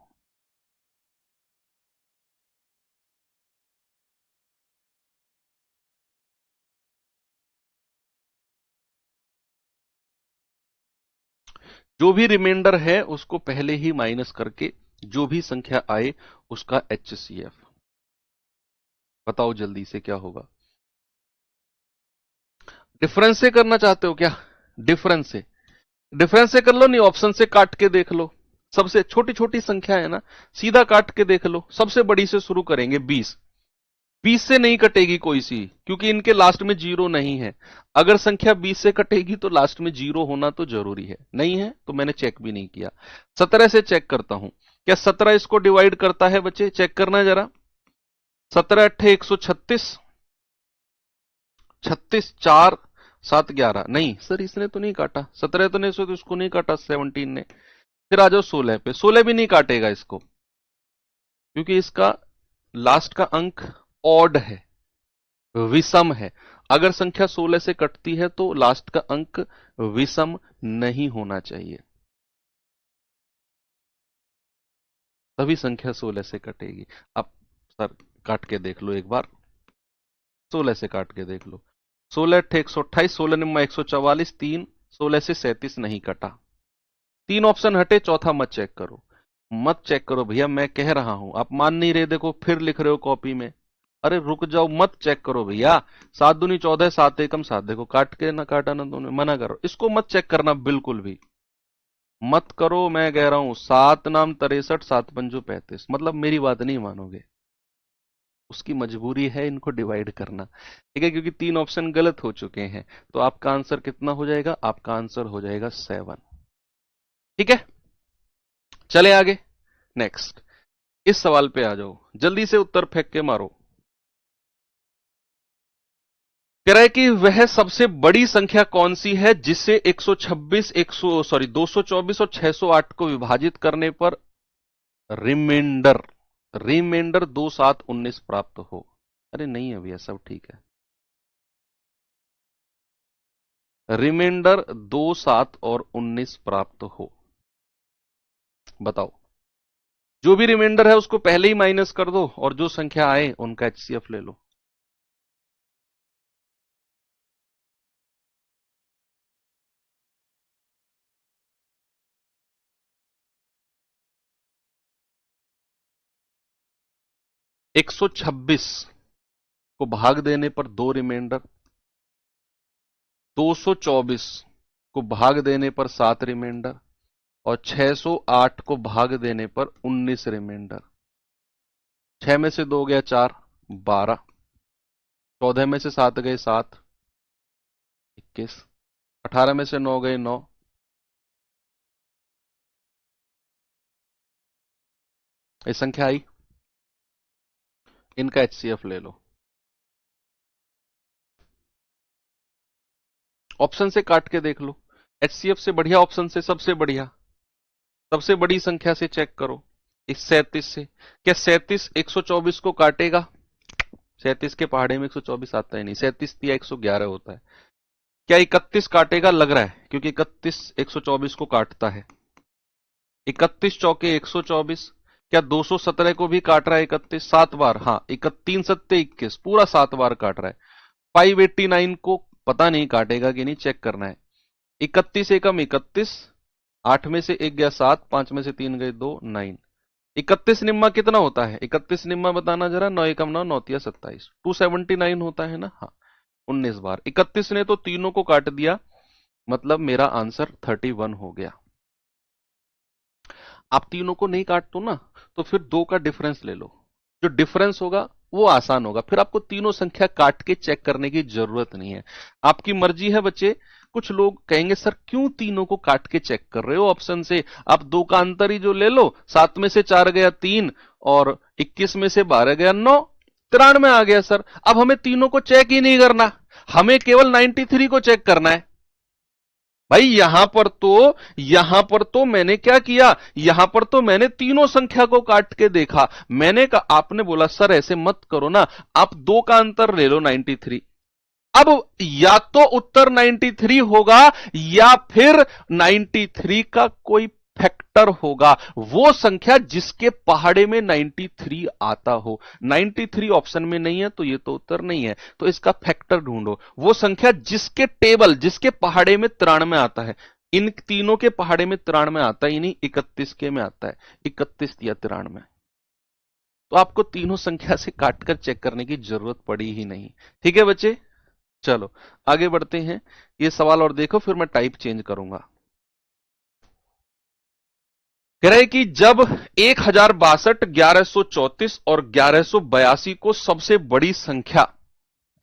जो भी रिमाइंडर है उसको पहले ही माइनस करके जो भी संख्या आए उसका HCF। बताओ जल्दी से क्या होगा। डिफरेंस से करना चाहते हो क्या? डिफरेंस से, डिफरेंस से कर लो, नहीं ऑप्शन से काट के देख लो। सबसे छोटी छोटी संख्या है ना, सीधा काट के देख लो। सबसे बड़ी से शुरू करेंगे 20। 20 से नहीं कटेगी कोई सी, क्योंकि इनके लास्ट में जीरो नहीं है। अगर संख्या 20 से कटेगी तो लास्ट में जीरो होना तो जरूरी है, नहीं है तो मैंने चेक भी नहीं किया। 17 से चेक करता हूं, क्या 17 इसको डिवाइड करता है बच्चे? चेक करना जरा। 17 अट्ठे 136, 36 4 7 11, नहीं सर इसने तो नहीं काटा। 17 तो नहीं, तो इसको नहीं काटा 17 ने। फिर आ जाओ 16 पे, 16 भी नहीं काटेगा इसको, क्योंकि इसका लास्ट का अंक ऑड है, विषम है। अगर संख्या 16 से कटती है तो लास्ट का अंक विषम नहीं होना चाहिए, तभी संख्या 16 से कटेगी। अब सर काट के देख लो एक बार, 16 से काट के देख लो। 16 अट्ठे 128, 16 निम्मा 144, 3 16 से 37 नहीं कटा। 3 ऑप्शन हटे, चौथा मत चेक करो। मत चेक करो भैया, मैं कह रहा हूं, आप मान नहीं रहे। देखो फिर लिख रहे हो कॉपी में। अरे रुक जाओ, मत चेक करो भैया। 7 दूनी 14, 7 एकम 7, देखो काट के ना काटा ना, तुमने मना करो, इसको मत चेक करना बिल्कुल भी मत करो। मैं कह रहा हूं 7 नाम 63, 7 पंजो 35, मतलब मेरी बात नहीं मानोगे। उसकी मजबूरी है इनको डिवाइड करना, ठीक है, क्योंकि 3 ऑप्शन गलत हो चुके हैं। तो आपका आंसर कितना हो जाएगा? आपका आंसर हो जाएगा 7। ठीक है, चले आगे। नेक्स्ट, इस सवाल पे आ जाओ, जल्दी से उत्तर फेंक के मारो। कह रहा है कि वह सबसे बड़ी संख्या कौन सी है जिसे 126 224 और 608 को विभाजित करने पर रिमाइंडर रिमाइंडर 2 7 19 प्राप्त हो। अरे नहीं है भैया, सब ठीक है। रिमाइंडर 2 7 और 19 प्राप्त हो। बताओ, जो भी रिमाइंडर है उसको पहले ही माइनस कर दो और जो संख्या आए उनका HCF ले लो। एक 126 को भाग देने पर 2 रिमाइंडर, 224 को भाग देने पर 7 रिमाइंडर और 608 को भाग देने पर 19 रिमाइंडर। 6 में से 2 गया 4, 12, 14 में से 7 गए 7, 21, 18 में से 9 गए 9, ये संख्या आई। इनका HCF ले लो। ऑप्शन से काट के देख लो। HCF से बढ़िया ऑप्शन से, सबसे बढ़िया, सबसे बड़ी संख्या से चेक करो। इस 37 से, क्या 37 124 को काटेगा? 37 के पहाड़े में 124 आता ही नहीं, 37 या 111 होता है। क्या 31 काटेगा? लग रहा है, क्योंकि 31 124 को काटता है। 31 चौके 124, क्या 217 को भी काट रहा है 31? 7 बार, हाँ 31 सत्ते 21, पूरा 7 बार काट रहा है। 589 को पता नहीं काटेगा कि नहीं, चेक करना है। 31 एकम 31, 8 में से 1 गया 7, 5 में से 3 गए 2, 9। 31 निम्मा कितना होता है? 31 निम्मा बताना जरा। 9 एकम 9, 9 तिया 27, 279 होता है ना, हाँ 19 बार। 31 ने तो तीनों को काट दिया, मतलब मेरा आंसर 31 हो गया। आप तीनों को नहीं काटते ना, तो फिर 2 का डिफरेंस ले लो। जो डिफरेंस होगा वो आसान होगा, फिर आपको तीनों संख्या काट के चेक करने की जरूरत नहीं है। आपकी मर्जी है बच्चे। कुछ लोग कहेंगे सर क्यों तीनों को काट के चेक कर रहे हो ऑप्शन से? आप 2 का अंतर ही जो ले लो। 7 में से 4 गया 3 और 21 में से 12 गया 9, 93 आ गया सर। अब हमें तीनों को चेक ही नहीं करना, हमें केवल 93 को चेक करना है। भाई यहां पर तो मैंने क्या किया, यहां पर तो मैंने तीनों संख्या को काट के देखा। मैंने कहा, आपने बोला सर ऐसे मत करो ना, आप दो का अंतर ले लो 93। अब या तो उत्तर 93 होगा या फिर 93 का कोई फैक्टर होगा, वो संख्या जिसके पहाड़े में 93 आता हो। 93 ऑप्शन में नहीं है तो ये तो उत्तर नहीं है, तो इसका फैक्टर ढूंढो। वो संख्या जिसके टेबल, जिसके पहाड़े में 93 आता है। इन तीनों के पहाड़े में 93 आता ही नहीं, 31 के में आता है, 31 या 93। तो आपको तीनों संख्या से काटकर चेक करने की जरूरत पड़ी ही नहीं। ठीक है बच्चे, चलो आगे बढ़ते हैं। ये सवाल और देखो, फिर मैं टाइप चेंज करूंगा। कह रहे कि जब 1062, 1134 और 1182 को सबसे बड़ी संख्या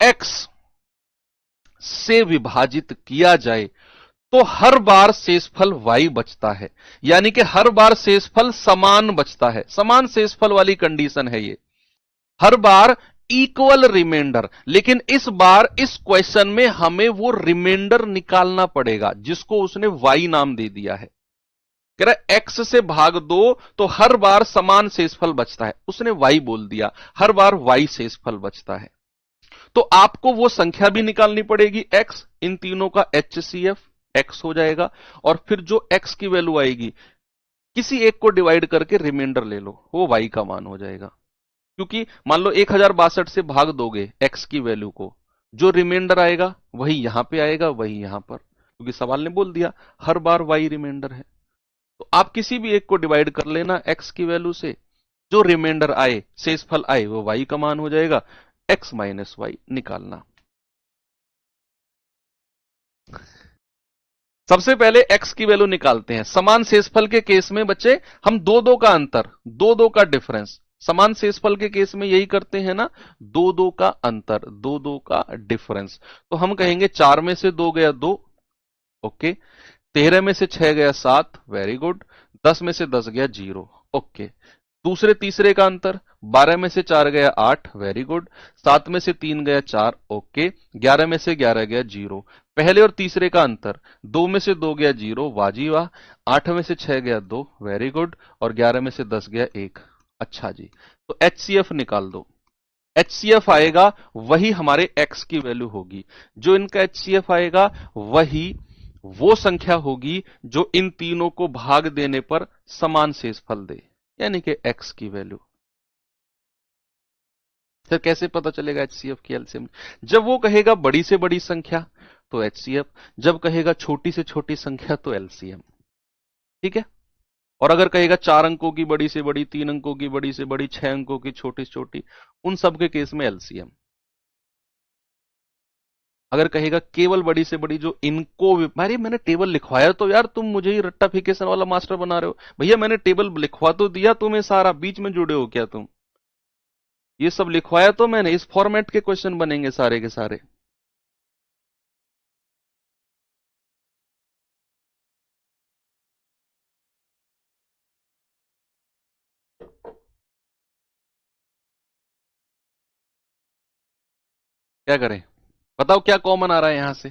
x से विभाजित किया जाए तो हर बार शेषफल y बचता है। यानी कि हर बार शेषफल समान बचता है, समान शेषफल वाली कंडीशन है ये। हर बार इक्वल रिमाइंडर, लेकिन इस बार इस क्वेश्चन में हमें वो रिमाइंडर निकालना पड़ेगा जिसको उसने y नाम दे दिया है। कह रहा x से भाग दो तो हर बार समान शेषफल बचता है, उसने y बोल दिया, हर बार y शेषफल बचता है। तो आपको वो संख्या भी निकालनी पड़ेगी x, इन तीनों का HCF x हो जाएगा, और फिर जो x की वैल्यू आएगी किसी एक को डिवाइड करके रिमाइंडर ले लो, वो y का मान हो जाएगा। क्योंकि मान लो 1062 से भाग दोगे x की वैल्यू को, जो रिमाइंडर आएगा वही यहां पे आएगा, वही यहां पर, क्योंकि सवाल ने बोल दिया हर बार y रिमाइंडर है। तो आप किसी भी एक को डिवाइड कर लेना x की वैल्यू से, जो रिमाइंडर आए, शेषफल आए, वो y का मान हो जाएगा, x माइनस वाई निकालना। सबसे पहले x की वैल्यू निकालते हैं। समान शेषफल के केस में बच्चे हम दो दो का अंतर, दो दो का डिफरेंस, समान शेषफल के केस में यही करते हैं ना, दो दो का अंतर, दो दो का डिफरेंस। तो हम कहेंगे 4 में से 2 गया 2, ओके, 13 में से 6 गया 7, वेरी गुड, 10 में से 10 गया 0, ओके। दूसरे तीसरे का अंतर, 12 में से 4 गया 8, वेरी गुड, 7 में से 3 गया 4, ओके, 11 में से 11 गया 0। पहले और तीसरे का अंतर, 2 में से 2 गया 0, वाजी वाह, 8 में से 6 गया 2, वेरी गुड, और 11 में से 10 गया 1। अच्छा जी, तो HCF निकाल दो। HCF आएगा वही हमारे x की वैल्यू होगी, जो इनका HCF आएगा वही वो संख्या होगी जो इन तीनों को भाग देने पर समान शेषफल दे, यानी कि x की वैल्यू। फिर कैसे पता चलेगा HCF की एलसीएम? जब वो कहेगा बड़ी से बड़ी संख्या तो HCF, जब कहेगा छोटी से छोटी संख्या तो LCM। ठीक है, और अगर कहेगा 4 अंकों की बड़ी से बड़ी, 3 अंकों की बड़ी से बड़ी, 6 अंकों की छोटी से छोटी, उन सब के केस में LCM। अगर कहेगा केवल बड़ी से बड़ी, जो इनको अरे मैंने टेबल लिखवाया तो यार, तुम मुझे ही रट्टाफिकेशन वाला मास्टर बना रहे हो। भैया मैंने टेबल लिखवा तो दिया तुम्हें, सारा बीच में जुड़े हो क्या तुम? ये सब लिखवाया तो मैंने, इस फॉर्मेट के क्वेश्चन बनेंगे सारे के सारे। क्या करें, बताओ क्या कॉमन आ रहा है यहां से?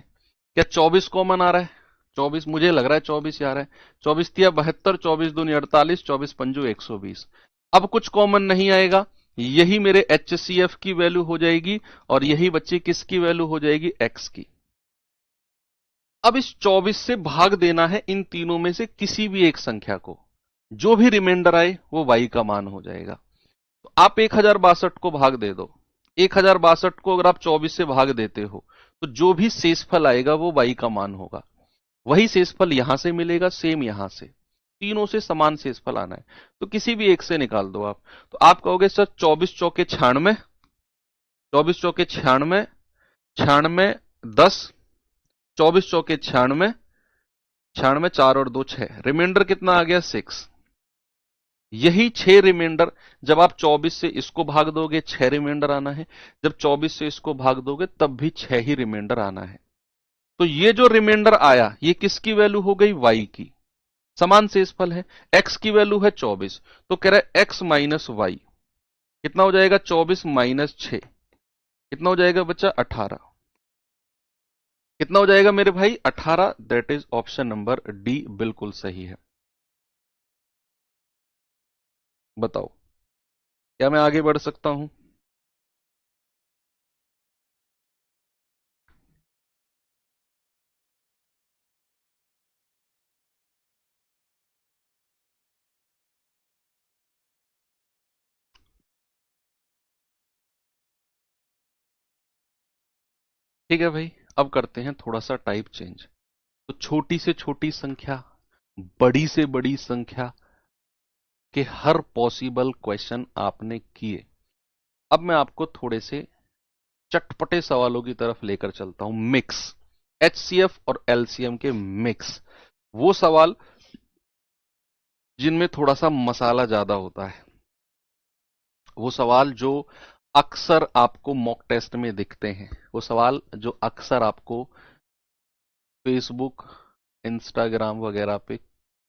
क्या 24 कॉमन आ रहा है? 24 मुझे लग रहा है, 24 आ रहा है। 24 तिया 72, 24 दूनी 48, 24 पंजू 120। अब कुछ कॉमन नहीं आएगा, यही मेरे HCF की वैल्यू हो जाएगी, और यही बच्चे किसकी वैल्यू हो जाएगी? x की। अब इस 24 से भाग देना है इन तीनों में से किसी भी एक संख्या को, जो भी रिमाइंडर आए वो y का मान हो जाएगा। तो आप 1062 को भाग दे दो, 1062 को अगर आप 24 से भाग देते हो तो जो भी शेषफल आएगा वो y का मान होगा। वही शेषफल यहां से मिलेगा, सेम यहां से, तीनों से समान शेषफल आना है, तो किसी भी एक से निकाल दो आप। तो आप कहोगे सर 24 चौके 96, 24 चौके 96, 96 10, 24 चौके 96, 96 4 और 2 6, रिमाइंडर कितना आ गया? 6। यही 6 रिमाइंडर, जब आप 24 से इसको भाग दोगे 6 रिमाइंडर आना है, जब 24 से इसको भाग दोगे तब भी 6 ही रिमाइंडर आना है। तो ये जो रिमाइंडर आया ये किसकी वैल्यू हो गई? y की। समान शेषफल है, x की वैल्यू है 24, तो कह रहा है x माइनस वाई कितना हो जाएगा? 24 माइनस 6 कितना हो जाएगा बच्चा? 18। कितना हो जाएगा मेरे भाई? 18। That is option number D बिल्कुल सही है। बताओ, क्या मैं आगे बढ़ सकता हूं? ठीक है भाई, अब करते हैं थोड़ा सा टाइप चेंज। तो छोटी से छोटी संख्या, बड़ी से बड़ी संख्या के हर पॉसिबल क्वेश्चन आपने किए। अब मैं आपको थोड़े से चटपटे सवालों की तरफ लेकर चलता हूं। मिक्स, एचसीएफ और एलसीएम के मिक्स, वो सवाल जिनमें थोड़ा सा मसाला ज्यादा होता है, वो सवाल जो अक्सर आपको मॉक टेस्ट में दिखते हैं, वो सवाल जो अक्सर आपको फेसबुक, इंस्टाग्राम वगैरह पे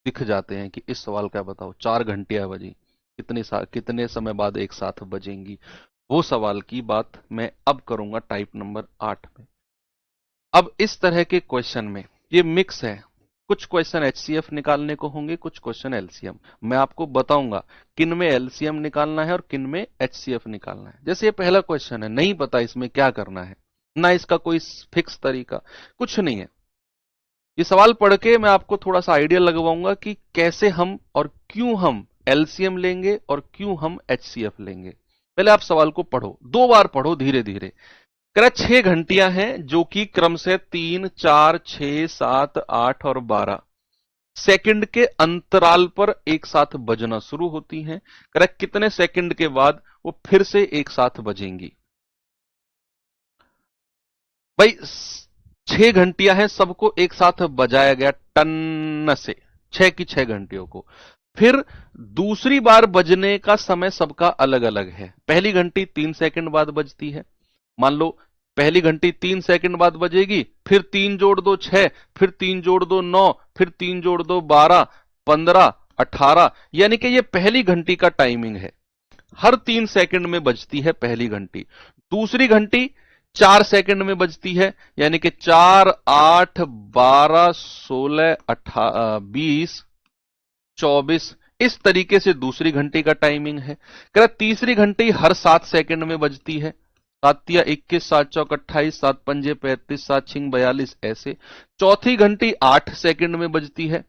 दिख जाते हैं कि इस सवाल का बताओ, 4 घंटियां बजी, कितने समय बाद एक साथ बजेंगी। वो सवाल की बात मैं अब करूंगा टाइप नंबर 8 में। अब इस तरह के क्वेश्चन में ये मिक्स है, कुछ क्वेश्चन एचसीएफ निकालने को होंगे, कुछ क्वेश्चन एलसीएम। मैं आपको बताऊंगा किन में एलसीएम निकालना है और किन में एचसीएफ निकालना है। जैसे ये पहला क्वेश्चन है, नहीं पता इसमें क्या करना है, ना इसका कोई फिक्स तरीका, कुछ नहीं है। ये सवाल पढ़ के मैं आपको थोड़ा सा आइडिया लगवाऊंगा कि कैसे हम और क्यों हम एलसीएम लेंगे और क्यों हम एचसीएफ लेंगे। पहले आप सवाल को पढ़ो, 2 बार पढ़ो धीरे धीरे। कह रहा 6 घंटियां हैं जो कि क्रम से 3, 4, 6, 7, 8 और 12 सेकंड के अंतराल पर एक साथ बजना शुरू होती हैं। कह रहा कितने सेकंड के बाद वो फिर से एक साथ बजेंगी। भाई 6 घंटियां हैं, सबको एक साथ बजाया गया टन से, 6 की 6 घंटियों को। फिर दूसरी बार बजने का समय सबका अलग अलग है। पहली घंटी 3 सेकंड बाद बजती है, मान लो पहली घंटी 3 सेकंड बाद बजेगी, फिर 3 जोड़ 2 6, फिर 3 जोड़ 2 9, फिर 3 जोड़ 2 12, 15, 18, यानी कि ये पहली घंटी का टाइमिंग है। हर 3 सेकंड में बजती है पहली घंटी। दूसरी घंटी 4 सेकंड में बजती है, यानी कि 4, 8, 12, 16, 20, 24, इस तरीके से दूसरी घंटी का टाइमिंग है। कह तीसरी घंटी हर 7 सेकंड में बजती है, 7 × 21, 7 × 4 = 28, 7 × 5 = 35, 7 × 6 = 42, ऐसे। चौथी घंटी 8 सेकंड में बजती है,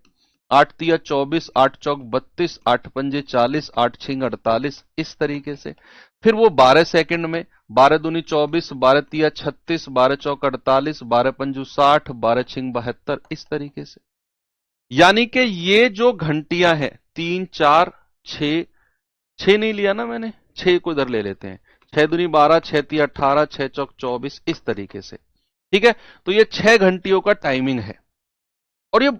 8 × 3 = 24, 8 × 4 = 32, 8 × 5 = 40, 8 × 6 = 48, इस तरीके से। फिर वो 12 सेकंड में, 12 × 2 = 24, 12 × 3 = 36, 12 × 4 = 48, 12 × 5 = 60, 12 × 6 = 72, इस तरीके से। यानी कि ये जो घंटियां हैं, 3, 4, 6, 6 नहीं लिया ना मैंने, 6 को इधर ले लेते हैं, 6 दूनी 12, 6 × 3 = 18, 6 × 4 = 24, इस तरीके से। ठीक है, तो ये 6 घंटियों का टाइमिंग है और ये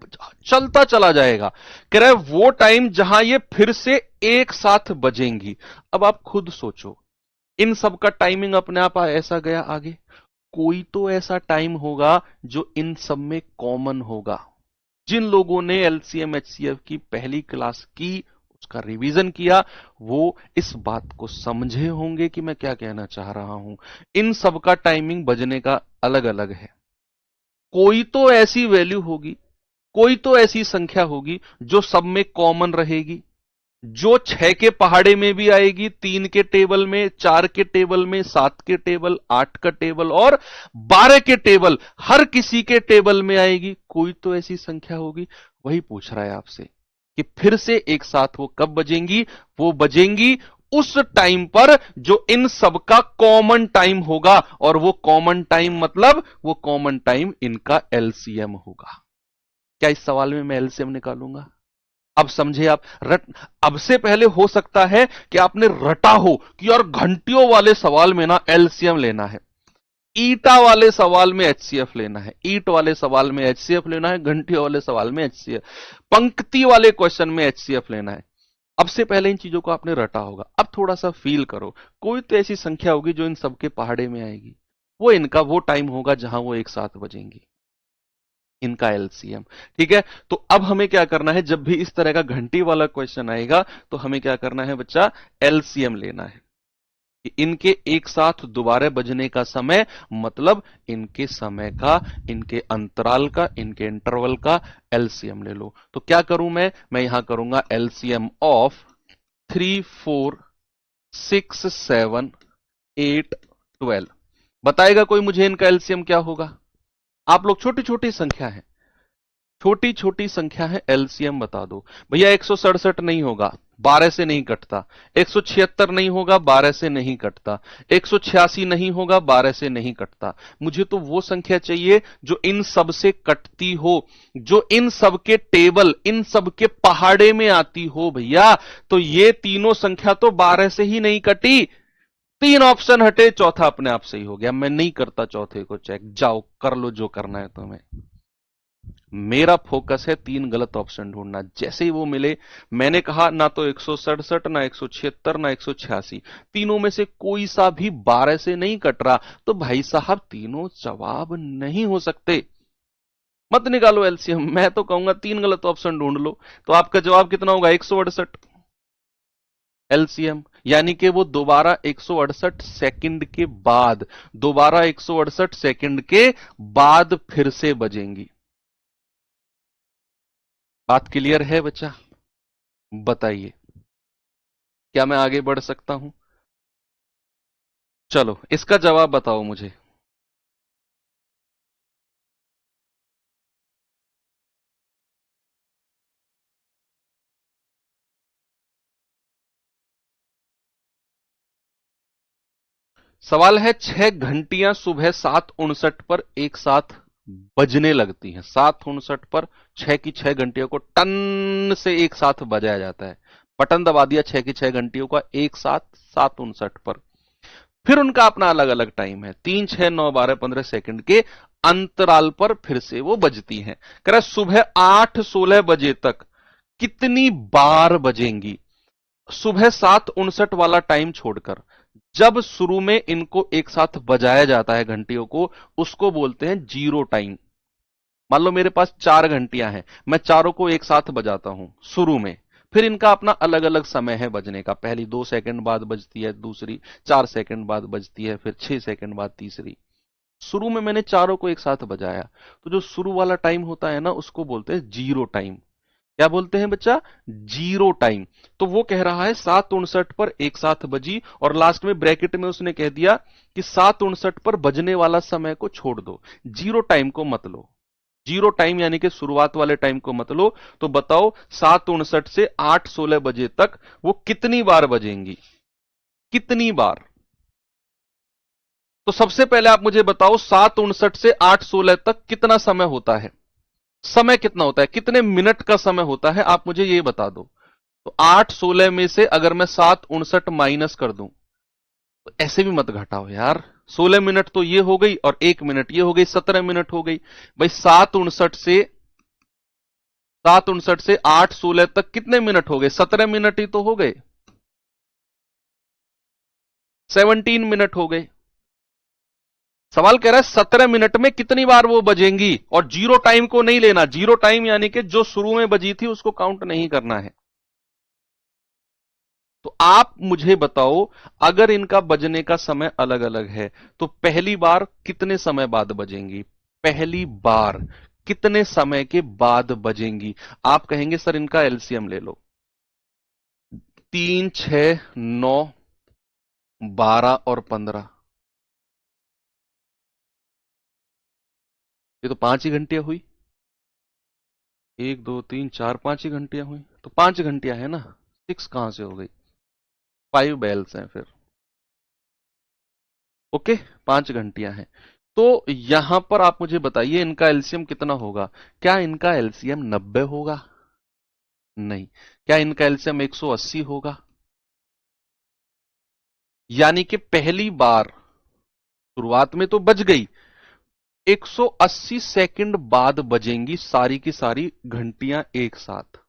चलता चला जाएगा। कह रहा है वो टाइम जहां ये फिर से एक साथ बजेंगी। अब आप खुद सोचो, इन सब का टाइमिंग अपने आप ऐसा गया आगे, कोई तो ऐसा टाइम होगा जो इन सब में कॉमन होगा। जिन लोगों ने एलसीएम एचसीएफ की पहली क्लास की, उसका रिवीजन किया, वो इस बात को समझे होंगे कि मैं क्या कहना चाह रहा हूं। इन सब का टाइमिंग बजने का अलग अलग है। कोई तो ऐसी वैल्यू होगी, कोई तो ऐसी संख्या होगी जो सब में कॉमन रहेगी, जो 6 के पहाड़े में भी आएगी, 3 के टेबल में, 4 के टेबल में, 7 के टेबल, 8 का टेबल और 12 के टेबल, हर किसी के टेबल में आएगी। कोई तो ऐसी संख्या होगी। वही पूछ रहा है आपसे कि फिर से एक साथ वो कब बजेंगी। वो बजेंगी उस टाइम पर जो इन सबका कॉमन टाइम होगा, और वो कॉमन टाइम मतलब वो कॉमन टाइम इनका एलसीएम होगा। क्या इस सवाल में मैं एलसीएम निकालूंगा? अब समझे आप? अब से पहले हो सकता है कि आपने रटा हो कि यार घंटियों वाले सवाल में ना एलसीएम लेना है, ईटा वाले सवाल में एचसीएफ लेना है, ईट वाले सवाल में एचसीएफ लेना है, घंटियों वाले सवाल में एचसीएफ, पंक्ति वाले क्वेश्चन में एचसीएफ लेना है। अब से पहले इन चीजों को आपने रटा होगा। अब थोड़ा सा फील करो, कोई तो ऐसी संख्या होगी जो इन सबके पहाड़े में आएगी, वो इनका वो टाइम होगा जहां वो एक साथ बजेंगी, इनका एलसीएम। ठीक है, तो अब हमें क्या करना है, जब भी इस तरह का घंटी वाला क्वेश्चन आएगा तो हमें क्या करना है बच्चा, एलसीएम लेना है। कि इनके एक साथ दोबारा बजने का समय मतलब इनके समय का, इनके अंतराल का, इनके इंटरवल का एलसीएम ले लो। तो क्या करूं मैं यहां करूंगा एलसीएम ऑफ 3, 4, 6, 7, 8, 12। बताएगा कोई मुझे इनका एलसीएम क्या होगा? आप लोग छोटी छोटी संख्या है, छोटी छोटी संख्या है, एलसीएम बता दो भैया। 167 नहीं होगा, 12 से नहीं कटता। 176 नहीं होगा, 12 से नहीं कटता। 186 नहीं होगा, 12 से नहीं कटता। मुझे तो वो संख्या चाहिए जो इन सब से कटती हो, जो इन सब के टेबल, इन सब के पहाड़े में आती हो भैया। तो ये तीनों संख्या तो 12 से ही नहीं कटी। तीन ऑप्शन हटे, चौथा अपने आप सही हो गया। मैं नहीं करता चौथे को चेक, जाओ कर लो जो करना है तुम्हें। मेरा फोकस है तीन गलत ऑप्शन ढूंढना। जैसे ही वो मिले, मैंने कहा ना तो 167, ना 176, ना 186, तीनों में से कोई सा भी 12 से नहीं कट रहा। तो भाई साहब तीनों जवाब नहीं हो सकते। मत निकालो एलसीएम, मैं तो कहूंगा तीन गलत ऑप्शन ढूंढ लो। तो आपका जवाब कितना होगा? 168 एलसीएम। यानी कि वो दोबारा 168 सेकंड के बाद, दोबारा 168 सेकंड के बाद फिर से बजेंगी। बात क्लियर है बच्चा? बताइए, क्या मैं आगे बढ़ सकता हूं? चलो इसका जवाब बताओ मुझे। सवाल है 6 घंटियां सुबह 7:59 पर एक साथ बजने लगती हैं। 7:59 पर 6 की 6 घंटियों को टन से एक साथ बजाया जाता है। बटन दबा दिया 6 की 6 घंटियों का एक साथ 7:59 पर। फिर उनका अपना अलग अलग टाइम है, 3, 6, 9, 12, 15 सेकंड के अंतराल पर फिर से वो बजती हैं। कह रहा सुबह 8:16 बजे तक कितनी बार बजेंगी? सुबह 7:59 वाला टाइम छोड़कर जब शुरू में इनको एक साथ बजाया जाता है घंटियों को, उसको बोलते हैं जीरो टाइम। मान लो मेरे पास 4 घंटियां हैं, मैं चारों को एक साथ बजाता हूं शुरू में। फिर इनका अपना अलग अलग समय है बजने का। पहली 2 सेकंड बाद बजती है, दूसरी 4 सेकंड बाद बजती है, फिर 6 सेकंड बाद तीसरी। शुरू में मैंने चारों को एक साथ बजाया, तो जो शुरू वाला टाइम होता है ना, उसको बोलते हैं जीरो टाइम। क्या बोलते हैं बच्चा? Zero time. तो वो कह रहा है 7:59 पर एक साथ बजी, और लास्ट में ब्रैकेट में उसने कह दिया कि 7:59 पर बजने वाला समय को छोड़ दो, जीरो टाइम को मत लो। जीरो टाइम यानी कि शुरुआत वाले टाइम को मत लो। तो बताओ 7:59 से 8:16 बजे तक वो कितनी बार बजेंगी? कितनी बार? तो सबसे पहले आप मुझे बताओ 7:59 से 8:16 तक कितना समय होता है? समय कितना होता है? कितने मिनट का समय होता है? आप मुझे ये बता दो। तो 8:16 में से अगर मैं 7:59 माइनस कर दूं, तो ऐसे भी मत घटाओ यार। 16 मिनट तो ये हो गई और 1 मिनट ये हो गई, 17 मिनट हो गई। भाई 7:59 से 8:16 तक कितने मिनट हो गए? 17 मिनट ही तो हो गए। 17 मिनट हो गए। सवाल कह रहा है 17 मिनट में कितनी बार वो बजेंगी, और जीरो टाइम को नहीं लेना। जीरो टाइम यानी कि जो शुरू में बजी थी उसको काउंट नहीं करना है। तो आप मुझे बताओ, अगर इनका बजने का समय अलग अलग है, तो पहली बार कितने समय बाद बजेंगी? पहली बार कितने समय के बाद बजेंगी? आप कहेंगे सर इनका एलसीएम ले लो। 3, 6, 9, 12 और 15, ये तो 5 ही घंटियां हुई। 1, 2, 3, 4, 5 ही घंटियां हुई। तो 5 घंटियां है ना, 6 कहां से हो गई? 5 बेल्स हैं फिर। ओके, 5 घंटियां हैं। तो यहां पर आप मुझे बताइए इनका एलसीएम कितना होगा? क्या इनका एलसीएम 90 होगा? नहीं। क्या इनका एलसीएम 180 होगा? यानी कि पहली बार शुरुआत में तो बज गई, 180 सेकंड बाद बजेंगी सारी की सारी घंटियां एक साथ।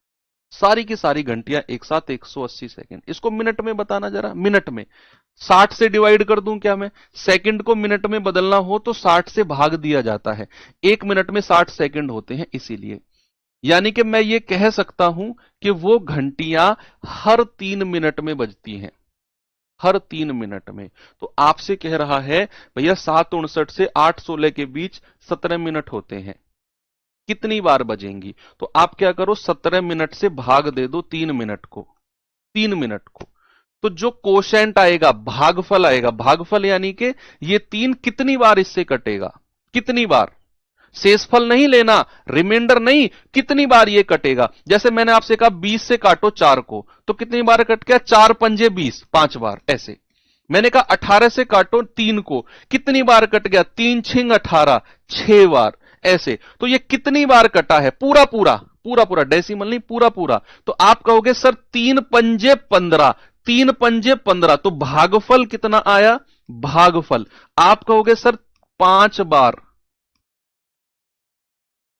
सारी की सारी घंटियां एक साथ 180 सेकंड। इसको मिनट में बताना जरा, मिनट में। 60 से डिवाइड कर दूं क्या मैं? सेकंड को मिनट में बदलना हो तो 60 से भाग दिया जाता है। 1 मिनट में 60 सेकंड होते हैं, इसीलिए। यानी कि मैं ये कह सकता हूं कि वो घंटियां हर 3 मिनट में बजती हैं। हर 3 मिनट में। तो आपसे कह रहा है भैया 7:59 से 8:16 के बीच 17 मिनट होते हैं, कितनी बार बजेंगी? तो आप क्या करो, 17 मिनट से भाग दे दो 3 मिनट को, 3 मिनट को। तो जो कोशेंट आएगा, भागफल आएगा, भागफल यानी कि ये 3 कितनी बार इससे कटेगा, कितनी बार, शेषफल नहीं लेना, रिमाइंडर नहीं, कितनी बार ये कटेगा। जैसे मैंने आपसे कहा 20 से काटो 4 को, तो कितनी बार कट गया, 4 पंजे 20, 5 बार। ऐसे मैंने कहा 18 से काटो 3 को, कितनी बार कट गया, 3 छिंग 18, 6 बार। ऐसे तो ये कितनी बार कटा है, पूरा पूरा, पूरा पूरा, डेसिमल नहीं, पूरा पूरा। तो आप कहोगे सर 3 पंजे 15, 3 पंजे 15, तो भागफल कितना आया, भागफल आप कहोगे सर 5 बार।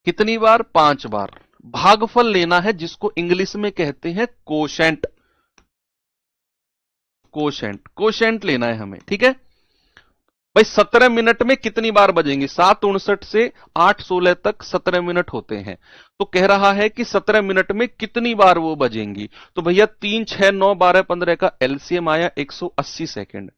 कितनी बार, 5 बार। भागफल लेना है जिसको इंग्लिश में कहते हैं कोशेंट, कोशेंट, कोशेंट लेना है हमें, ठीक है भाई। 17 मिनट में कितनी बार बजेंगे, 7:59 से 8:16 तक 17 मिनट होते हैं। तो कह रहा है कि 17 मिनट में कितनी बार वो बजेंगी। तो भैया 3, 6, 9, 12, 15 का एलसीएम आया 180 सेकंड,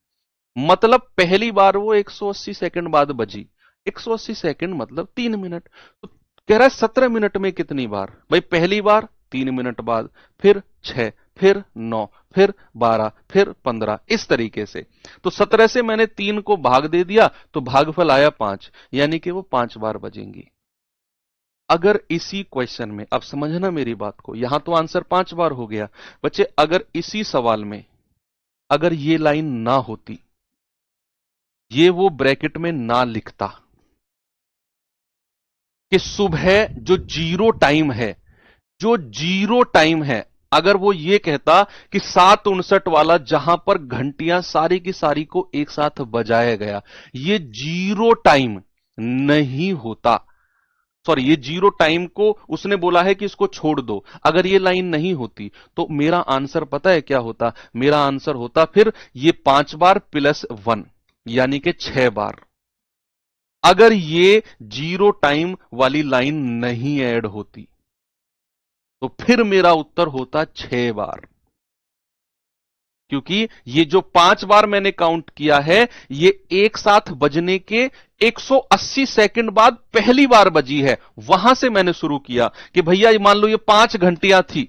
मतलब पहली बार वो 180 सेकंड बाद बजी। 180 सेकंड मतलब 3 मिनट। तो कह रहा है 17 मिनट में कितनी बार, भाई पहली बार 3 मिनट बाद, फिर 6, फिर 9, फिर 12, फिर 15, इस तरीके से। तो 17 से मैंने 3 को भाग दे दिया, तो भागफल आया 5, यानी कि वो 5 बार बजेंगी। अगर इसी क्वेश्चन में, अब समझना मेरी बात को, यहां तो आंसर 5 बार हो गया बच्चे। अगर इसी सवाल में अगर ये लाइन ना होती, ये वो ब्रैकेट में ना लिखता कि सुबह जो जीरो टाइम है, जो जीरो टाइम है, अगर वो ये कहता कि 7:59 वाला जहां पर घंटियां सारी की सारी को एक साथ बजाया गया, ये जीरो टाइम नहीं होता, सॉरी ये जीरो टाइम को उसने बोला है कि इसको छोड़ दो, अगर ये लाइन नहीं होती तो मेरा आंसर पता है क्या होता, मेरा आंसर होता फिर ये 5 बार प्लस 1, यानी कि 6 बार। अगर ये जीरो टाइम वाली लाइन नहीं ऐड होती तो फिर मेरा उत्तर होता 6 बार, क्योंकि ये जो 5 बार मैंने काउंट किया है, ये एक साथ बजने के 180 सेकंड बाद पहली बार बजी है। वहां से मैंने शुरू किया कि भैया मान लो ये 5 घंटियां थी,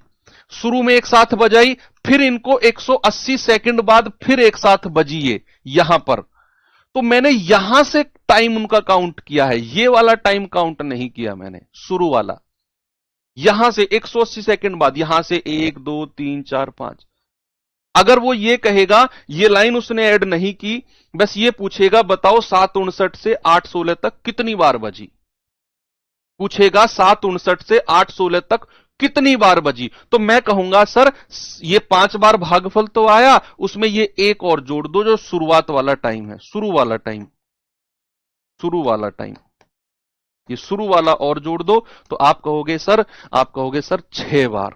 शुरू में एक साथ बजाई, फिर इनको 180 सेकंड बाद फिर एक साथ बजी ये यहां पर, तो मैंने यहां से टाइम उनका काउंट किया है, ये वाला टाइम काउंट नहीं किया मैंने, शुरू वाला। यहां से 180 सेकंड बाद, यहां से 1, 2, 3, 4, 5। अगर वो ये कहेगा ये लाइन उसने ऐड नहीं की, बस ये पूछेगा बताओ 7:59 से 8:16 तक कितनी बार बजी, पूछेगा 7:59 से 8:16 तक कितनी बार बजी, तो मैं कहूंगा सर ये 5 बार भागफल तो आया, उसमें ये एक और जोड़ दो जो शुरुआत वाला टाइम है, शुरू वाला टाइम, शुरू वाला टाइम, ये शुरू वाला और जोड़ दो, तो आप कहोगे सर, आप कहोगे सर 6 बार,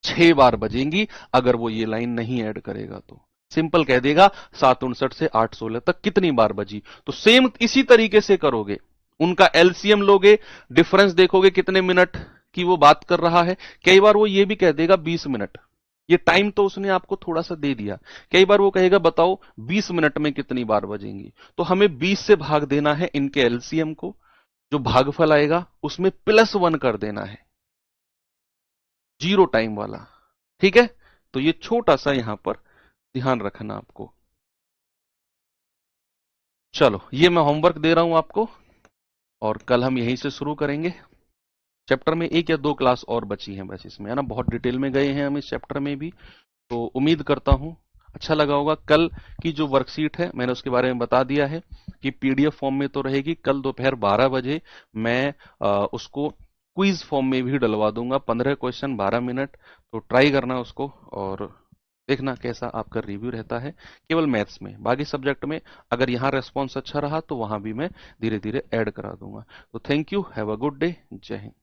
6 बार बजेंगी अगर वो ये लाइन नहीं ऐड करेगा तो। सिंपल कह देगा 7:59 से 8:16 तक कितनी बार बजी। तो सेम इसी तरीके से करोगे, उनका एलसीएम लोगे, डिफरेंस देखोगे कितने मिनट की वो बात कर रहा है। कई बार वो ये भी कह देगा 20 मिनट, ये टाइम तो उसने आपको थोड़ा सा दे दिया। कई बार वो कहेगा बताओ 20 मिनट में कितनी बार बजेंगी, तो हमें 20 से भाग देना है इनके एलसीएम को, जो भागफल आएगा उसमें +1 कर देना है, जीरो टाइम वाला, ठीक है। तो ये छोटा सा यहां पर ध्यान रखना आपको। चलो ये मैं होमवर्क दे रहा हूं आपको, और कल हम यहीं से शुरू करेंगे। चैप्टर में 1 या 2 क्लास और बची हैं बस, इसमें है ना, बहुत डिटेल में गए हैं हम इस चैप्टर में भी। तो उम्मीद करता हूं अच्छा लगा होगा। कल की जो वर्कशीट है मैंने उसके बारे में बता दिया है कि पीडीएफ फॉर्म में तो रहेगी, कल दोपहर 12 बजे मैं उसको क्विज फॉर्म में भी डलवा दूंगा, 15 क्वेश्चन 12 मिनट। तो ट्राई करना उसको और देखना कैसा आपका रिव्यू रहता है, केवल मैथ्स में। बाकी सब्जेक्ट में अगर यहाँ रेस्पॉन्स अच्छा रहा तो वहां भी मैं धीरे धीरे ऐड करा दूंगा। तो thank you, have a good day, जय हिंद।